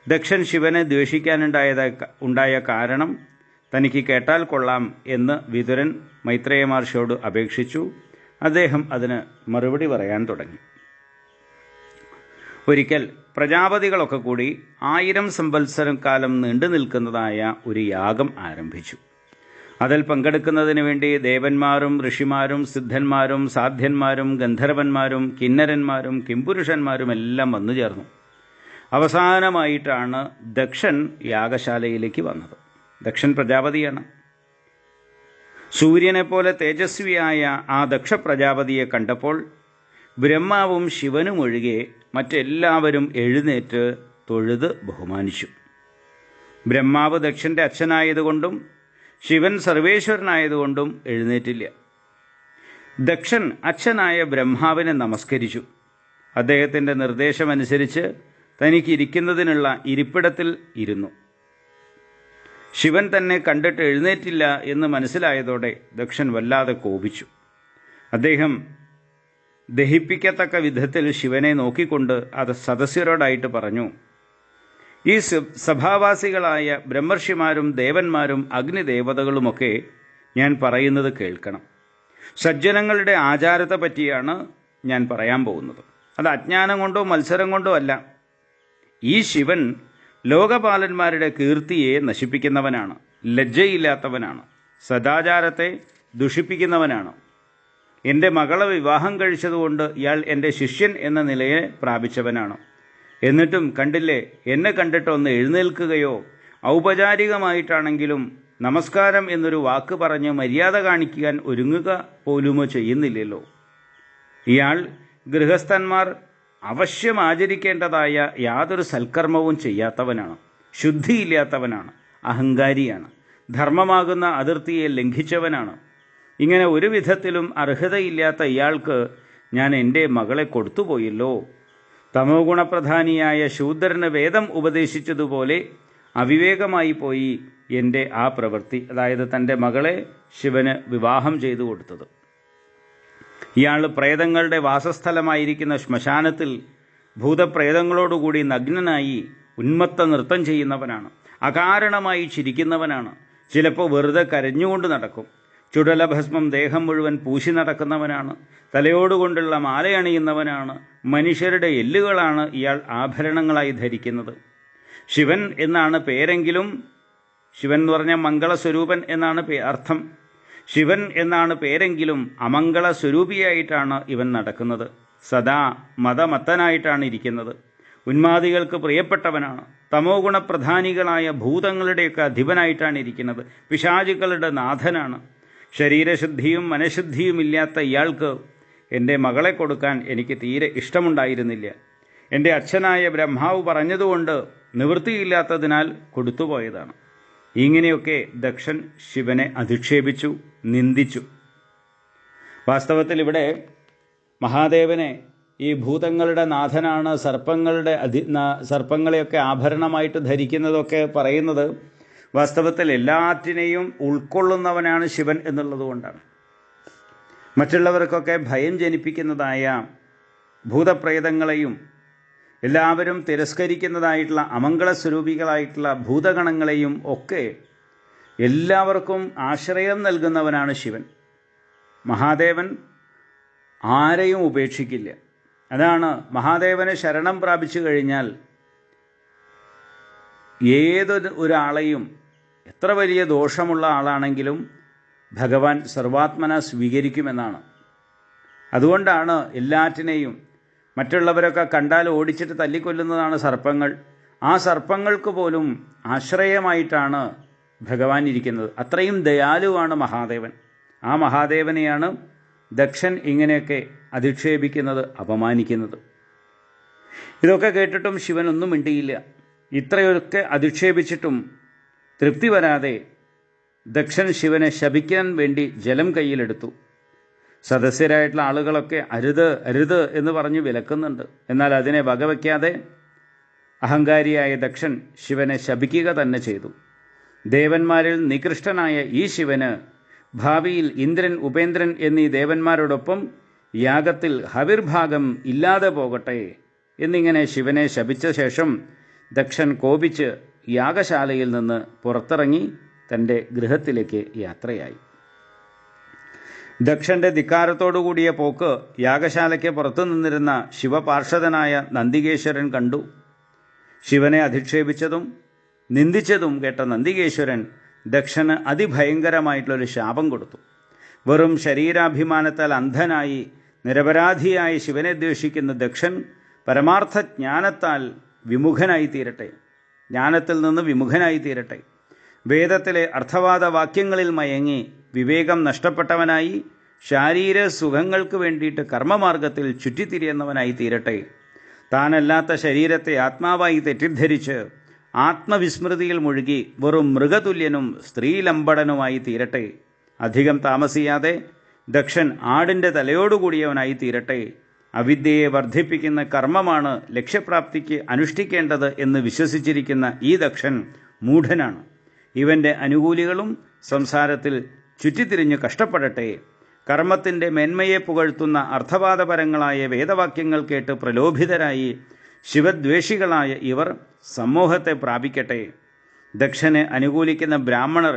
ദക്ഷൻ ശിവനെ ദ്വേഷിക്കാനുണ്ടായ കാരണം തനിക്ക് കേട്ടാൽ കൊള്ളാം എന്ന് വിതുരൻ മൈത്രേയ മഹർഷിയോട് അപേക്ഷിച്ചു. അദ്ദേഹം അതിന് മറുപടി പറയാൻ തുടങ്ങി. ഒരിക്കൽ പ്രജാപതികളൊക്കെ കൂടി 1000 സംവത്സരം കാലം നീണ്ടു നിൽക്കുന്നതായ ഒരു യാഗം ആരംഭിച്ചു. അതിൽ പങ്കെടുക്കുന്നതിന് വേണ്ടി ദേവന്മാരും ഋഷിമാരും സിദ്ധന്മാരും സാധ്യന്മാരും ഗന്ധർവന്മാരും കിന്നരന്മാരും കിംപുരുഷന്മാരും എല്ലാം വന്നു ചേർന്നു. അവസാനമായിട്ടാണ് ദക്ഷൻ യാഗശാലയിലേക്ക് വന്നത്. ദക്ഷൻ പ്രജാപതിയാണ്. സൂര്യനെപ്പോലെ തേജസ്വിയായ ആ ദക്ഷ പ്രജാപതിയെ കണ്ടപ്പോൾ ബ്രഹ്മാവും ശിവനും ഒഴികെ മറ്റെല്ലാവരും എഴുന്നേറ്റ് തൊഴുത് ബഹുമാനിച്ചു. ബ്രഹ്മാവ് ദക്ഷൻ്റെ അച്ഛനായതുകൊണ്ടും ശിവൻ സർവേശ്വരനായതുകൊണ്ടും എഴുന്നേറ്റില്ല. ദക്ഷൻ അച്ഛനായ ബ്രഹ്മാവിനെ നമസ്കരിച്ചു. അദ്ദേഹത്തിൻ്റെ നിർദ്ദേശമനുസരിച്ച് തനിക്ക് ഇരിക്കുന്നതിനുള്ള ഇരിപ്പിടത്തിൽ ഇരുന്നു. ശിവൻ തന്നെ കണ്ടിട്ട് എഴുന്നേറ്റില്ല എന്ന് മനസ്സിലായതോടെ ദക്ഷൻ വല്ലാതെ കോപിച്ചു. അദ്ദേഹം ദഹിപ്പിക്കത്തക്ക വിധത്തിൽ ശിവനെ നോക്കിക്കൊണ്ട് അത് സദസ്യരോടായിട്ട് പറഞ്ഞു, ഈ സഭാവാസികളായ ബ്രഹ്മർഷിമാരും ദേവന്മാരും അഗ്നിദേവതകളുമൊക്കെ ഞാൻ പറയുന്നത് കേൾക്കണം. സജ്ജനങ്ങളുടെ ആചാരത്തെ പറ്റിയാണ് ഞാൻ പറയാൻ പോകുന്നത്. അത് അജ്ഞാനം കൊണ്ടോ മത്സരം കൊണ്ടോ അല്ല. ഈ ശിവൻ ലോകപാലന്മാരുടെ കീർത്തിയെ നശിപ്പിക്കുന്നവനാണ്, ലജ്ജയില്ലാത്തവനാണ്, സദാചാരത്തെ ദുഷിപ്പിക്കുന്നവനാണ്. എൻ്റെ മകളെ വിവാഹം കഴിച്ചതുകൊണ്ട് ഇയാൾ എൻ്റെ ശിഷ്യൻ എന്ന നിലയെ പ്രാപിച്ചവനാണ്. എന്നിട്ടും കണ്ടില്ലേ, എന്നെ കണ്ടിട്ട് ഒന്ന് എഴുന്നേൽക്കുകയോ ഔപചാരികമായിട്ടാണെങ്കിലും നമസ്കാരം എന്നൊരു വാക്ക് പറഞ്ഞ് മര്യാദ കാണിക്കാൻ ഒരുങ്ങുക പോലുമോ ചെയ്യുന്നില്ലല്ലോ. ഇയാൾ ഗൃഹസ്ഥന്മാർ അവശ്യം ആചരിക്കേണ്ടതായ യാതൊരു സൽക്കർമ്മവും ചെയ്യാത്തവനാണ്, ശുദ്ധിയില്ലാത്തവനാണ്, അഹങ്കാരിയാണ്, ധർമ്മമാകുന്ന അതിർത്തിയെ ലംഘിച്ചവനാണ്. ഇങ്ങനെ ഒരു വിധത്തിലും അർഹതയില്ലാത്ത ഇയാൾക്ക് ഞാൻ എൻ്റെ മകളെ കൊടുത്തുപോയല്ലോ. തമോ ഗുണപ്രധാനിയായ ശൂദ്രന് വേദം ഉപദേശിച്ചതുപോലെ അവിവേകമായി പോയി എൻ്റെ ആ പ്രവൃത്തി. അതായത് തൻ്റെ മകളെ ശിവന് വിവാഹം ചെയ്തു കൊടുത്തത്. ഇയാൾ പ്രേതങ്ങളുടെ വാസസ്ഥലമായിരിക്കുന്ന ശ്മശാനത്തിൽ ഭൂതപ്രേതങ്ങളോടുകൂടി നഗ്നനായി ഉന്മത്ത നൃത്തം ചെയ്യുന്നവനാണ്. അകാരണമായി ചിരിക്കുന്നവനാണ്. ചിലപ്പോൾ വെറുതെ കരഞ്ഞുകൊണ്ട് നടക്കും. ചുടലഭസ്മം ദേഹം മുഴുവൻ പൂശി നടക്കുന്നവനാണ്. തലയോടുകൊണ്ടുള്ള മാലയണിയുന്നവനാണ്. മനുഷ്യരുടെ എല്ലുകളാണ് ഇയാൾ ആഭരണങ്ങളായി ധരിക്കുന്നത്. ശിവൻ എന്നാണ് പേരെങ്കിലും, ശിവൻ എന്ന് പറഞ്ഞാൽ മംഗളസ്വരൂപൻ എന്നാണ് അർത്ഥം. ശിവൻ എന്നാണ് പേരെങ്കിലും അമംഗള സ്വരൂപിയായിട്ടാണ് ഇവൻ നടക്കുന്നത്. സദാ മതമത്തനായിട്ടാണ് ഇരിക്കുന്നത്. ഉന്മാദികൾക്ക് പ്രിയപ്പെട്ടവനാണ്. തമോ ഗുണപ്രധാനികളായ ഭൂതങ്ങളുടെയൊക്കെ അധിപനായിട്ടാണ് ഇരിക്കുന്നത്. പിശാചുക്കളുടെ നാഥനാണ്. ശരീരശുദ്ധിയും മനഃശുദ്ധിയുമില്ലാത്ത ഇയാൾക്ക് എൻ്റെ മകളെ കൊടുക്കാൻ എനിക്ക് തീരെ ഇഷ്ടമുണ്ടായിരുന്നില്ല. എൻ്റെ അച്ഛനായ ബ്രഹ്മാവ് പറഞ്ഞതുകൊണ്ട് നിവൃത്തിയില്ലാത്തതിനാൽ കൊടുത്തുപോയതാണ്. ഇങ്ങനെയൊക്കെ ദക്ഷൻ ശിവനെ അധിക്ഷേപിച്ചു, നിന്ദിച്ചു. വാസ്തവത്തിൽ ഇവിടെ മഹാദേവനെ ഈ ഭൂതങ്ങളുടെ നാഥനാണ്, സർപ്പങ്ങളെയൊക്കെ ആഭരണമായിട്ട് ധരിക്കുന്നതൊക്കെ പറയുന്നത് വാസ്തവത്തിൽ എല്ലാറ്റിനെയും ഉൾക്കൊള്ളുന്നവനാണ് ശിവൻ എന്നുള്ളത് കൊണ്ടാണ്. മറ്റുള്ളവർക്കൊക്കെ ഭയം ജനിപ്പിക്കുന്നതായ ഭൂതപ്രേതങ്ങളെയും എല്ലാവരും തിരസ്കരിക്കുന്നതായിട്ടുള്ള അമംഗളസ്വരൂപികളായിട്ടുള്ള ഭൂതഗണങ്ങളെയും ഒക്കെ എല്ലാവർക്കും ആശ്രയം നൽകുന്നവനാണ് ശിവൻ. മഹാദേവൻ ആരെയും ഉപേക്ഷിക്കില്ല. അതാണ് മഹാദേവനെ ശരണം പ്രാപിച്ചു കഴിഞ്ഞാൽ ഒരാളെയും, എത്ര വലിയ ദോഷമുള്ള ആളാണെങ്കിലും ഭഗവാൻ സർവാത്മന സ്വീകരിക്കുമെന്നാണ്. അതുകൊണ്ടാണ് എല്ലാറ്റിനെയും, മറ്റുള്ളവരൊക്കെ കണ്ടാൽ ഓടിച്ചിട്ട് തല്ലിക്കൊല്ലുന്നതാണ് സർപ്പങ്ങൾ. ആ സർപ്പങ്ങൾക്ക് പോലും ആശ്രയമായിട്ടാണ് ഭഗവാൻ ഇരിക്കുന്നത്. അത്രയും ദയാലുവാണ് മഹാദേവൻ. ആ മഹാദേവനെയാണ് ദക്ഷൻ ഇങ്ങനെയൊക്കെ അധിക്ഷേപിക്കുന്നത്, അപമാനിക്കുന്നത്. ഇതൊക്കെ കേട്ടിട്ടും ശിവനൊന്നും മിണ്ടിയില്ല. ഇത്രയൊക്കെ അധിക്ഷേപിച്ചിട്ടും തൃപ്തി വരാതെ ദക്ഷൻ ശിവനെ ശപിക്കാൻ വേണ്ടി ജലം കയ്യിലെടുത്തു. സദസ്യരായിട്ടുള്ള ആളുകളൊക്കെ അരുത് അരുത് എന്ന് പറഞ്ഞ് വിലക്കുന്നുണ്ട്. എന്നാൽ അതിനെ വകവയ്ക്കാതെ അഹങ്കാരിയായ ദക്ഷൻ ശിവനെ ശപിക്കുക തന്നെ ചെയ്തു. ദേവന്മാരിൽ നികൃഷ്ടനായ ഈ ശിവന് ഭാവിയിൽ ഇന്ദ്രൻ, ഉപേന്ദ്രൻ എന്നീ ദേവന്മാരോടൊപ്പം യാഗത്തിൽ ഹവിർഭാഗം ഇല്ലാതെ പോകട്ടെ എന്നിങ്ങനെ ശിവനെ ശപിച്ച ശേഷം ദക്ഷൻ കോപിച്ച് യാഗശാലയിൽ നിന്ന് പുറത്തിറങ്ങി തൻ്റെ ഗൃഹത്തിലേക്ക് യാത്രയായി. ദക്ഷൻ്റെ ധിക്കാരത്തോടുകൂടിയ പോക്ക് യാഗശാലയ്ക്ക് പുറത്തു നിന്നിരുന്ന ശിവപാർഷദനായ നന്ദികേശ്വരൻ കണ്ടു. ശിവനെ അധിക്ഷേപിച്ചതും നിന്ദിച്ചതും കേട്ട നന്ദികേശ്വരൻ ദക്ഷന് അതിഭയങ്കരമായിട്ടുള്ളൊരു ശാപം കൊടുത്തു. വെറും ശരീരാഭിമാനത്താൽ അന്ധനായി നിരപരാധിയായി ശിവനെ ദ്വേഷിക്കുന്ന ദക്ഷൻ പരമാർത്ഥ ജ്ഞാനത്താൽ വിമുഖനായി തീരട്ടെ, ജ്ഞാനത്തിൽ നിന്ന് വിമുഖനായി തീരട്ടെ. വേദത്തിലെ അർത്ഥവാദ വാക്യങ്ങളിൽ മയങ്ങി വിവേകം നഷ്ടപ്പെട്ടവനായി ശാരീര സുഖങ്ങൾക്ക് വേണ്ടിയിട്ട് കർമ്മമാർഗത്തിൽ ചുറ്റിത്തിരിയുന്നവനായി തീരട്ടെ. താനല്ലാത്ത ശരീരത്തെ ആത്മാവായി തെറ്റിദ്ധരിച്ച് ആത്മവിസ്മൃതിയിൽ മുഴുകി വെറും മൃഗതുല്യനും സ്ത്രീലമ്പടനുമായി തീരട്ടെ. അധികം താമസിയാതെ ദക്ഷൻ ആടിൻ്റെ തലയോടുകൂടിയവനായി തീരട്ടെ. അവിദ്യയെ വർദ്ധിപ്പിക്കുന്ന കർമ്മമാണ് ലക്ഷ്യപ്രാപ്തിക്ക് അനുഷ്ഠിക്കേണ്ടത് എന്ന് വിശ്വസിച്ചിരിക്കുന്ന ഈ ദക്ഷൻ മൂഢനാണ്. ഇവൻ്റെ അനുകൂലികളും സംസാരത്തിൽ ചുറ്റിത്തിരിഞ്ഞ് കഷ്ടപ്പെടട്ടെ. കർമ്മത്തിൻ്റെ മേന്മയെ പുകഴ്ത്തുന്ന അർത്ഥവാദപരങ്ങളായ വേദവാക്യങ്ങൾ കേട്ട് പ്രലോഭിതരായി ശിവദ്വേഷികളായ ഇവർ സമൂഹത്തെ പ്രാപിക്കട്ടെ. ദക്ഷനെ അനുകൂലിക്കുന്ന ബ്രാഹ്മണർ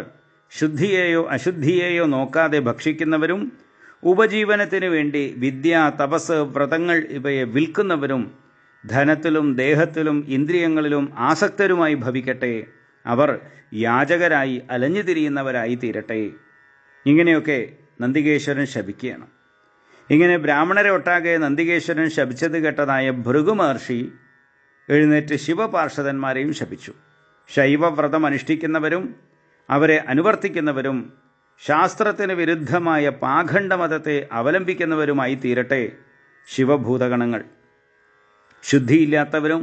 ശുദ്ധിയെയോ അശുദ്ധിയെയോ നോക്കാതെ ഭക്ഷിക്കുന്നവരും ഉപജീവനത്തിനു വേണ്ടി വിദ്യ, തപസ്, വ്രതങ്ങൾ ഇവയെ വിൽക്കുന്നവരും ധനത്തിലും ദേഹത്തിലും ഇന്ദ്രിയങ്ങളിലും ആസക്തരുമായി ഭവിക്കട്ടെ. അവർ യാചകരായി അലഞ്ഞു തിരിയുന്നവരായി തീരട്ടെ. ഇങ്ങനെയൊക്കെ നന്ദികേശ്വരൻ ശപിക്കുകയാണ്. ഇങ്ങനെ ബ്രാഹ്മണരെ ഒട്ടാകെ നന്ദികേശ്വരൻ ശപിച്ചത് കേട്ടതായ ഭൃഗു മഹർഷി എഴുന്നേറ്റ് ശിവപാർഷദന്മാരെയും ശപിച്ചു. ശൈവവ്രതം അനുഷ്ഠിക്കുന്നവരും അവരെ അനുവർത്തിക്കുന്നവരും ശാസ്ത്രത്തിന് വിരുദ്ധമായ പാഖണ്ഡമതത്തെ അവലംബിക്കുന്നവരുമായി തീരട്ടെ ശിവഭൂതഗണങ്ങൾ. ശുദ്ധിയില്ലാത്തവരും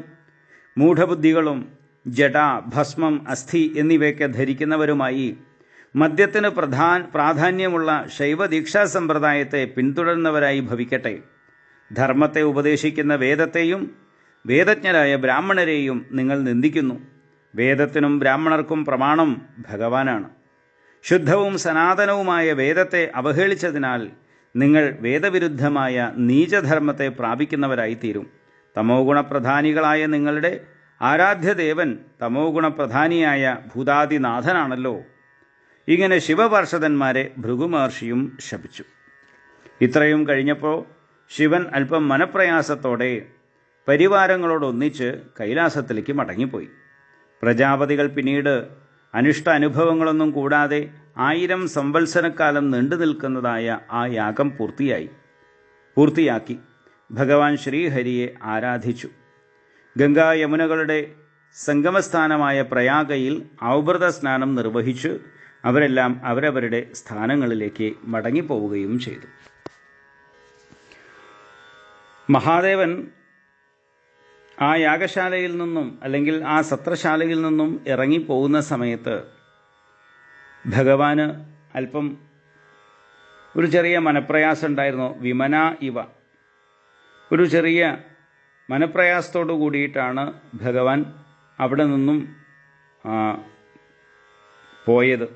മൂഢബുദ്ധികളും ജട, ഭസ്മം, അസ്ഥി എന്നിവയൊക്കെ ധരിക്കുന്നവരുമായി മദ്യത്തിന് പ്രാധാന്യമുള്ള ശൈവദീക്ഷാ സമ്പ്രദായത്തെ പിന്തുടരുന്നവരായി ഭവിക്കട്ടെ. ധർമ്മത്തെ ഉപദേശിക്കുന്ന വേദത്തെയും വേദജ്ഞരായ ബ്രാഹ്മണരെയും നിങ്ങൾ നിന്ദിക്കുന്നു. വേദത്തിനും ബ്രാഹ്മണർക്കും പ്രമാണം ഭഗവാനാണ്. ശുദ്ധവും സനാതനവുമായ വേദത്തെ അവഹേളിച്ചതിനാൽ നിങ്ങൾ വേദവിരുദ്ധമായ നീചധർമ്മത്തെ പ്രാപിക്കുന്നവരായിത്തീരും. തമോ ഗുണപ്രധാനികളായ നിങ്ങളുടെ ആരാധ്യദേവൻ തമോ ഗുണപ്രധാനിയായ ഭൂതാദിനാഥനാണല്ലോ. ഇങ്ങനെ ശിവപാർഷദന്മാരെ ഭൃഗുമഹർഷിയും ശപിച്ചു. ഇത്രയും കഴിഞ്ഞപ്പോൾ ശിവൻ അല്പം മനപ്രയാസത്തോടെ പരിവാരങ്ങളോടൊന്നിച്ച് കൈലാസത്തിലേക്ക് മടങ്ങിപ്പോയി. പ്രജാപതികൾ പിന്നീട് അനിഷ്ട അനുഭവങ്ങളൊന്നും കൂടാതെ 1000 സംവത്സരക്കാലം നീണ്ടു നിൽക്കുന്നതായ ആ യാഗം പൂർത്തിയാക്കി ഭഗവാൻ ശ്രീഹരിയെ ആരാധിച്ചു. ഗംഗാ യമുനകളുടെ സംഗമസ്ഥാനമായ പ്രയാഗയിൽ ഔഭൃത സ്നാനം നിർവഹിച്ച് അവരെല്ലാം അവരവരുടെ സ്ഥാനങ്ങളിലേക്ക് മടങ്ങിപ്പോവുകയും ചെയ്തു. മഹാദേവൻ ആ യാഗശാലയിൽ നിന്നും അല്ലെങ്കിൽ ആ സത്രശാലയിൽ നിന്നും ഇറങ്ങിപ്പോകുന്ന സമയത്ത് ഭഗവാന് അല്പം ഒരു ചെറിയ മനപ്രയാസം ഉണ്ടായിരുന്നു. വിമന ഇവ ഒരു ചെറിയ മനപ്രയാസത്തോടു കൂടിയിട്ടാണ് ഭഗവാൻ അവിടെ നിന്നും പോയത്.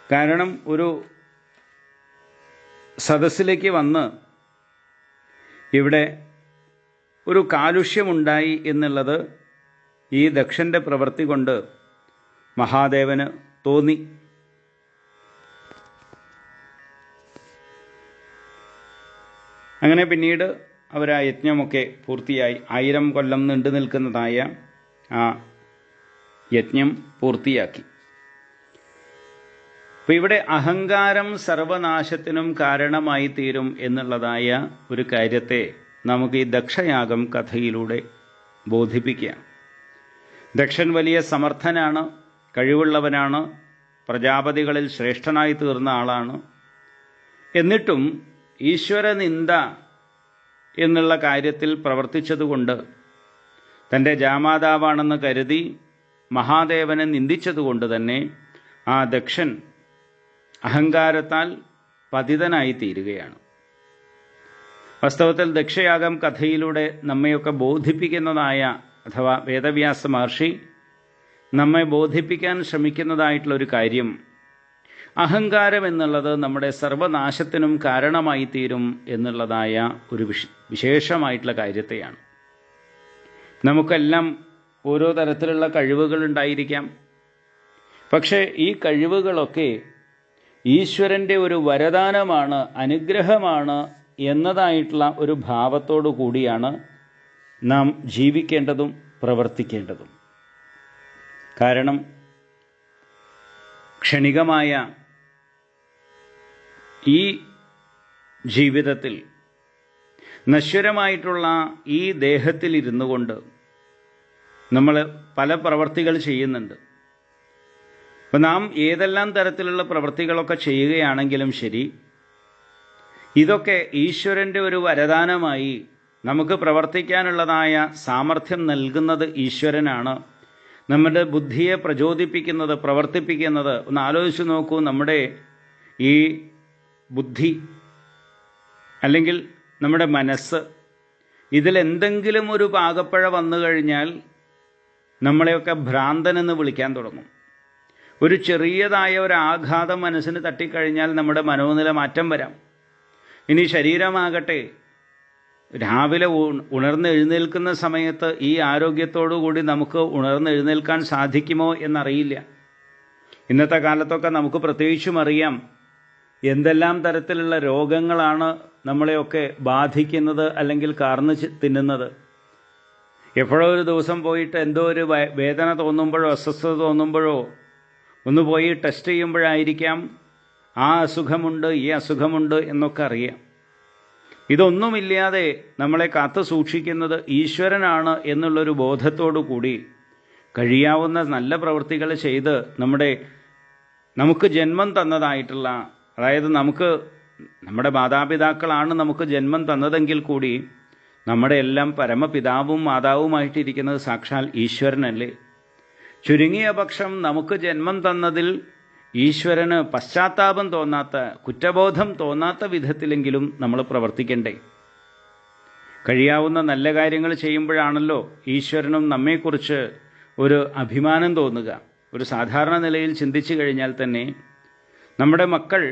കാരണം ഒരു സദസ്സിലേക്ക് വന്ന് ഇവിടെ ഒരു കാലുഷ്യമുണ്ടായി എന്നുള്ളത് ഈ ദക്ഷൻ്റെ പ്രവൃത്തി കൊണ്ട് മഹാദേവന് തോന്നി. അങ്ങനെ പിന്നീട് അവർ ആ യജ്ഞമൊക്കെ പൂർത്തിയായി. 1000 കൊല്ലം നീണ്ടു നിൽക്കുന്നതായ ആ യജ്ഞം പൂർത്തിയാക്കി. അപ്പോൾ ഇവിടെ അഹങ്കാരം സർവനാശത്തിനും കാരണമായി തീരും എന്നുള്ളതായ ഒരു കാര്യത്തെ നമുക്ക് ഈ ദക്ഷയാഗം കഥയിലൂടെ ബോധിപ്പിക്കുകയാണ്. ദക്ഷൻ വലിയ സമർത്ഥനാണ്, കഴിവുള്ളവനാണ്, പ്രജാപതികളിൽ ശ്രേഷ്ഠനായി തീർന്ന ആളാണ്. എന്നിട്ടും ഈശ്വരനിന്ദ എന്നുള്ള കാര്യത്തിൽ പ്രവർത്തിച്ചതുകൊണ്ട്, തൻ്റെ ജാമാതാവാണെന്ന് കരുതി മഹാദേവനെ നിന്ദിച്ചതുകൊണ്ട് തന്നെ ആ ദക്ഷൻ അഹങ്കാരത്താൽ പതിതനായി തീരുകയാണ്. വാസ്തവത്തിൽ ദക്ഷയാഗം കഥയിലൂടെ നമ്മയൊക്കെ ബോധിപ്പിക്കുന്നതായ, അഥവാ വേദവ്യാസ മഹർഷി നമ്മെ ബോധിപ്പിക്കാൻ ശ്രമിക്കുന്നതായിട്ടുള്ളൊരു കാര്യം, അഹങ്കാരം എന്നുള്ളത് നമ്മുടെ സർവനാശത്തിനും കാരണമായി തീരും എന്നുള്ളതായ ഒരു വിശേഷമായിട്ടുള്ള കാര്യത്തെയാണ്. നമുക്കെല്ലാം ഓരോ തരത്തിലുള്ള കഴിവുകൾ ഉണ്ടായിരിക്കാം. പക്ഷേ ഈ കഴിവുകളൊക്കെ ഈശ്വരൻ്റെ ഒരു വരദാനമാണ്, അനുഗ്രഹമാണ് എന്നതായിട്ടുള്ള ഒരു ഭാവത്തോടു കൂടിയാണ് നാം ജീവിക്കേണ്ടതും പ്രവർത്തിക്കേണ്ടതും. കാരണം ക്ഷണികമായ ഈ ജീവിതത്തിൽ നശ്വരമായിട്ടുള്ള ഈ ദേഹത്തിൽ ഇരുന്നു കൊണ്ട് നമ്മൾ പല പ്രവർത്തികൾ ചെയ്യുന്നുണ്ട്. അപ്പം നാം ഏതെല്ലാം തരത്തിലുള്ള പ്രവൃത്തികളൊക്കെ ചെയ്യുകയാണെങ്കിലും ശരി, ഇതൊക്കെ ഈശ്വരൻ്റെ ഒരു വരദാനമായി നമുക്ക് പ്രവർത്തിക്കാനുള്ളതായ സാമർഥ്യം നൽകുന്നത് ഈശ്വരനാണ്. നമ്മുടെ ബുദ്ധിയെ പ്രചോദിപ്പിക്കുന്നത്, പ്രവർത്തിപ്പിക്കുന്നത്, ഒന്ന് ആലോചിച്ച് നോക്കൂ. നമ്മുടെ ഈ ബുദ്ധി അല്ലെങ്കിൽ നമ്മുടെ മനസ്സ്, ഇതിലെന്തെങ്കിലും ഒരു പാകപ്പഴ വന്നു കഴിഞ്ഞാൽ നമ്മളെയൊക്കെ ഭ്രാന്തനെന്ന് വിളിക്കാൻ തുടങ്ങും. ഒരു ചെറിയതായ ഒരു ആഘാതം മനസ്സിന് തട്ടിക്കഴിഞ്ഞാൽ നമ്മുടെ മനോനില മാറ്റം വരാം. ഇനി ശരീരമാകട്ടെ, രാവിലെ ഉണർന്നെഴുന്നേൽക്കുന്ന സമയത്ത് ഈ ആരോഗ്യത്തോടു കൂടി നമുക്ക് ഉണർന്നെഴുന്നേൽക്കാൻ സാധിക്കുമോ എന്നറിയില്ല. ഇന്നത്തെ കാലത്തൊക്കെ നമുക്ക് പ്രത്യേകിച്ചും അറിയാം എന്തെല്ലാം തരത്തിലുള്ള രോഗങ്ങളാണ് നമ്മളെയൊക്കെ ബാധിക്കുന്നത് അല്ലെങ്കിൽ കാർന്ന് തിന്നുന്നത്. എപ്പോഴോ ഒരു ദിവസം പോയിട്ട് എന്തോ ഒരു വേദന തോന്നുമ്പോഴോ അസ്വസ്ഥത തോന്നുമ്പോഴോ ഒന്ന് പോയി ടെസ്റ്റ് ചെയ്യുമ്പോഴായിരിക്കാം ആ അസുഖമുണ്ട്, ഈ അസുഖമുണ്ട് എന്നൊക്കെ അറിയാം. ഇതൊന്നുമില്ലാതെ നമ്മളെ കാത്തു സൂക്ഷിക്കുന്നത് ഈശ്വരനാണ് എന്നുള്ളൊരു ബോധത്തോടു കൂടി കഴിയാവുന്ന നല്ല പ്രവൃത്തികൾ ചെയ്ത് നമുക്ക് ജന്മം തന്നതായിട്ടുള്ള, അതായത് നമ്മുടെ മാതാപിതാക്കളാണ് നമുക്ക് ജന്മം തന്നതെങ്കിൽ കൂടി നമ്മുടെ എല്ലാം പരമപിതാവും മാതാവുമായിട്ടിരിക്കുന്നത് സാക്ഷാൽ ഈശ്വരനല്ലേ. ചുരുങ്ങിയ പക്ഷം നമുക്ക് ജന്മം തന്നതിൽ ഈശ്വരന് പശ്ചാത്താപം തോന്നാത്ത, കുറ്റബോധം തോന്നാത്ത വിധത്തിലെങ്കിലും നമ്മൾ പ്രവർത്തിക്കണ്ടേ. കഴിയാവുന്ന നല്ല കാര്യങ്ങൾ ചെയ്യുമ്പോഴാണല്ലോ ഈശ്വരനും നമ്മെക്കുറിച്ച് ഒരു അഭിമാനം തോന്നുക. ഒരു സാധാരണ നിലയിൽ ചിന്തിച്ചു കഴിഞ്ഞാൽ തന്നെ നമ്മുടെ മക്കൾ,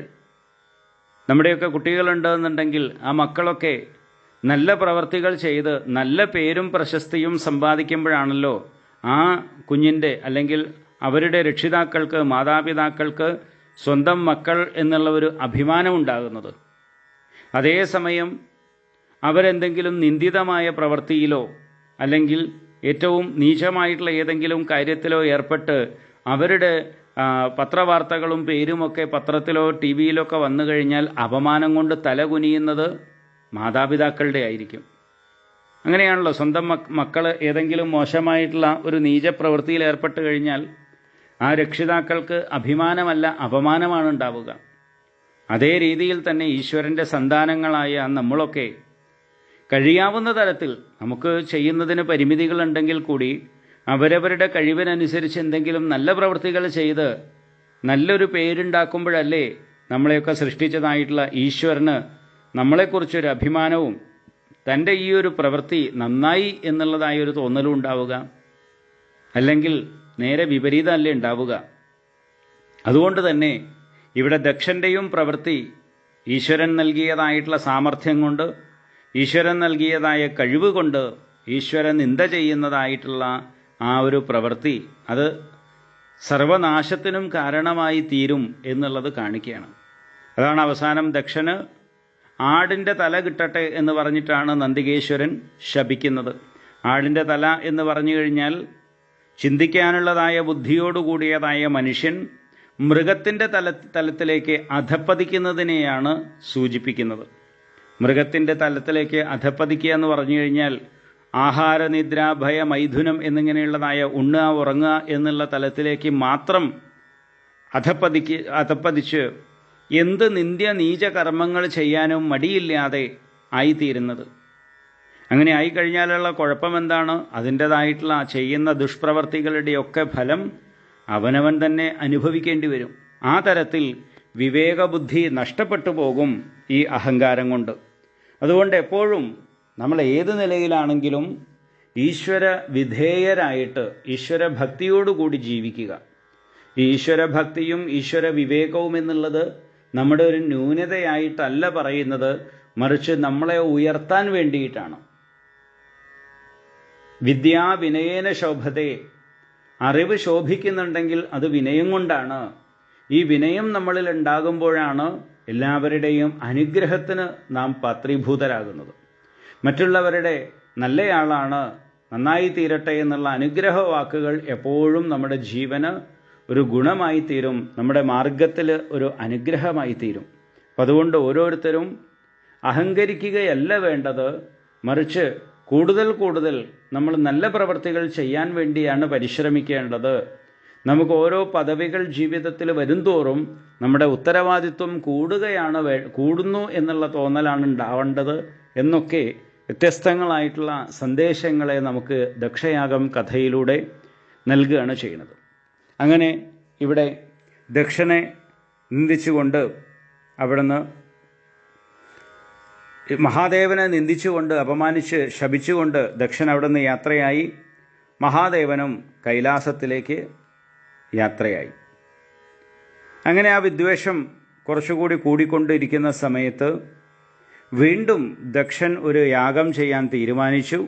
നമ്മുടെയൊക്കെ കുട്ടികളുണ്ടെന്നുണ്ടെങ്കിൽ ആ മക്കളൊക്കെ നല്ല പ്രവർത്തികൾ ചെയ്ത് നല്ല പേരും പ്രശസ്തിയും സമ്പാദിക്കുമ്പോഴാണല്ലോ ആ കുഞ്ഞിൻ്റെ അല്ലെങ്കിൽ അവരുടെ രക്ഷിതാക്കൾക്ക്, മാതാപിതാക്കൾക്ക് സ്വന്തം മക്കൾ എന്നുള്ള ഒരു അഭിമാനം ഉണ്ടാകുന്നത്. അതേസമയം അവരെന്തെങ്കിലും നിന്ദിതമായ പ്രവൃത്തിയിലോ അല്ലെങ്കിൽ ഏറ്റവും നീചമായിട്ടുള്ള ഏതെങ്കിലും കാര്യത്തിലോ ഏർപ്പെട്ട് അവരുടെ പത്രവാർത്തകളും പേരുമൊക്കെ പത്രത്തിലോ ടി വിയിലൊക്കെ വന്നു കഴിഞ്ഞാൽ അപമാനം കൊണ്ട് തല കുനിയുന്നത് മാതാപിതാക്കളുടെ ആയിരിക്കും. അങ്ങനെയാണല്ലോ, സ്വന്തം മക്കൾ ഏതെങ്കിലും മോശമായിട്ടുള്ള ഒരു നീചപ്രവൃത്തിയിൽ ഏർപ്പെട്ട് കഴിഞ്ഞാൽ ആ രക്ഷിതാക്കൾക്ക് അഭിമാനമല്ല അപമാനമാണ് ഉണ്ടാവുക. അതേ രീതിയിൽ തന്നെ ഈശ്വരൻ്റെ സന്താനങ്ങളായ നമ്മളൊക്കെ കഴിയാവുന്ന തരത്തിൽ നമുക്ക് ചെയ്യുന്നതിന് പരിമിതികളുണ്ടെങ്കിൽ കൂടി അവരവരുടെ കഴിവിനനുസരിച്ച് എന്തെങ്കിലും നല്ല പ്രവൃത്തികൾ ചെയ്ത് നല്ലൊരു പേരുണ്ടാക്കുമ്പോഴല്ലേ നമ്മളെയൊക്കെ സൃഷ്ടിച്ചതായിട്ടുള്ള ഈശ്വരന് നമ്മളെക്കുറിച്ചൊരു അഭിമാനവും തൻ്റെ ഈ ഒരു പ്രവൃത്തി നന്നായി എന്നുള്ളതായൊരു തോന്നലും ഉണ്ടാവുക. അല്ലെങ്കിൽ നേരെ വിപരീതമല്ലേ ഉണ്ടാവുക. അതുകൊണ്ട് തന്നെ ഇവിടെ ദക്ഷൻ്റെയും പ്രവൃത്തി ഈശ്വരൻ നൽകിയതായിട്ടുള്ള സാമർഥ്യം കൊണ്ട്, ഈശ്വരൻ നൽകിയതായ കഴിവ് കൊണ്ട് ഈശ്വരൻ നിന്ദ ചെയ്യുന്നതായിട്ടുള്ള ആ ഒരു പ്രവൃത്തി അത് സർവനാശത്തിനും കാരണമായി തീരും എന്നുള്ളത് കാണിക്കുകയാണ്. അതാണ് അവസാനം ദക്ഷന് ആടിൻ്റെ തല കിട്ടട്ടെ എന്ന് പറഞ്ഞിട്ടാണ് നന്ദികേശ്വരൻ ശപിക്കുന്നത്. ആടിൻ്റെ തല എന്ന് പറഞ്ഞു കഴിഞ്ഞാൽ ചിന്തിക്കാനുള്ളതായ ബുദ്ധിയോടുകൂടിയതായ മനുഷ്യൻ മൃഗത്തിൻ്റെ തലത്തിലേക്ക് അധപ്പതിക്കുന്നതിനെയാണ് സൂചിപ്പിക്കുന്നത്. മൃഗത്തിൻ്റെ തലത്തിലേക്ക് അധപ്പതിക്കുക എന്ന് പറഞ്ഞു കഴിഞ്ഞാൽ ആഹാര, നിദ്ര, ഭയ, മൈഥുനം എന്നിങ്ങനെയുള്ളതായ ഉണ്ണുക, ഉറങ്ങുക എന്നുള്ള തലത്തിലേക്ക് മാത്രം അധപ്പതിച്ച് എന്ത് നിന്ദ്യ നീച കർമ്മങ്ങൾ ചെയ്യാനും മടിയില്ലാതെ ആയിത്തീരുന്നത്. അങ്ങനെ ആയിക്കഴിഞ്ഞാലുള്ള കുഴപ്പം എന്താണ്? അതിൻ്റേതായിട്ടുള്ള ചെയ്യുന്ന ദുഷ്പ്രവർത്തികളുടെയൊക്കെ ഫലം അവനവൻ തന്നെ അനുഭവിക്കേണ്ടി വരും. ആ തരത്തിൽ വിവേകബുദ്ധി നഷ്ടപ്പെട്ടു പോകും ഈ അഹങ്കാരം കൊണ്ട്. അതുകൊണ്ട് എപ്പോഴും നമ്മൾ ഏത് നിലയിലാണെങ്കിലും ഈശ്വര വിധേയരായിട്ട് ഈശ്വരഭക്തിയോടുകൂടി ജീവിക്കുക. ഈ ഈശ്വരഭക്തിയും ഈശ്വര വിവേകവും എന്നുള്ളത് നമ്മുടെ ഒരു ന്യൂനതയായിട്ടല്ല പറയുന്നത്, മറിച്ച് നമ്മളെ ഉയർത്താൻ വേണ്ടിയിട്ടാണ്. വിദ്യാ വിനയേന ശോഭതേ, അറിവ് ശോഭിക്കുന്നുണ്ടെങ്കിൽ അത് വിനയം കൊണ്ടാണ്. ഈ വിനയം നമ്മളിൽ ഉണ്ടാകുമ്പോഴാണ് എല്ലാവരുടെയും അനുഗ്രഹത്തിന് നാം പാത്രീഭൂതരാകുന്നത്. മറ്റുള്ളവരുടെ നല്ലയാളാണ്, നന്നായി തീരട്ടെ എന്നുള്ള അനുഗ്രഹ വാക്കുകൾ എപ്പോഴും നമ്മുടെ ജീവന് ഒരു ഗുണമായി തീരും, നമ്മുടെ മാർഗത്തിൽ ഒരു അനുഗ്രഹമായി തീരും. അപ്പം അതുകൊണ്ട് ഓരോരുത്തരും അഹങ്കരിക്കുകയല്ല വേണ്ടത്, മറിച്ച് കൂടുതൽ കൂടുതൽ നമ്മൾ നല്ല പ്രവർത്തികൾ ചെയ്യാൻ വേണ്ടിയാണ് പരിശ്രമിക്കേണ്ടത്. നമുക്ക് ഓരോ പദവികൾ ജീവിതത്തിൽ വരുംതോറും നമ്മുടെ ഉത്തരവാദിത്വം കൂടുന്നു എന്നുള്ള തോന്നലാണ് ഉണ്ടാവേണ്ടത് എന്നൊക്കെ വ്യത്യസ്തങ്ങളായിട്ടുള്ള സന്ദേശങ്ങളെ നമുക്ക് ദക്ഷയാഗം കഥയിലൂടെ നൽകുകയാണ് ചെയ്യുന്നത്. അങ്ങനെ ഇവിടെ ദക്ഷനെ നിന്ദിച്ചുകൊണ്ട്, അവിടുന്ന് മഹാദേവനെ നിന്ദിച്ചുകൊണ്ട് അപമാനിച്ച് ശപിച്ചുകൊണ്ട് ദക്ഷൻ അവിടുന്ന് യാത്രയായി. മഹാദേവനും കൈലാസത്തിലേക്ക് യാത്രയായി. അങ്ങനെ ആ വിദ്വേഷം കുറച്ചുകൂടി കൂടിക്കൊണ്ടിരിക്കുന്ന സമയത്ത് വീണ്ടും ദക്ഷൻ ഒരു യാഗം ചെയ്യാൻ തീരുമാനിച്ചു.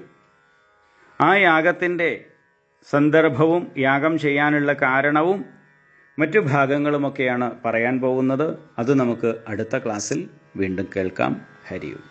ആ യാഗത്തിൻ്റെ സന്ദർഭവും യാഗം ചെയ്യാനുള്ള കാരണവും മറ്റു ഭാഗങ്ങളുമൊക്കെയാണ് പറയാൻ പോകുന്നത്. അത് നമുക്ക് അടുത്ത ക്ലാസ്സിൽ വീണ്ടും കേൾക്കാം. ഹരി ഓം.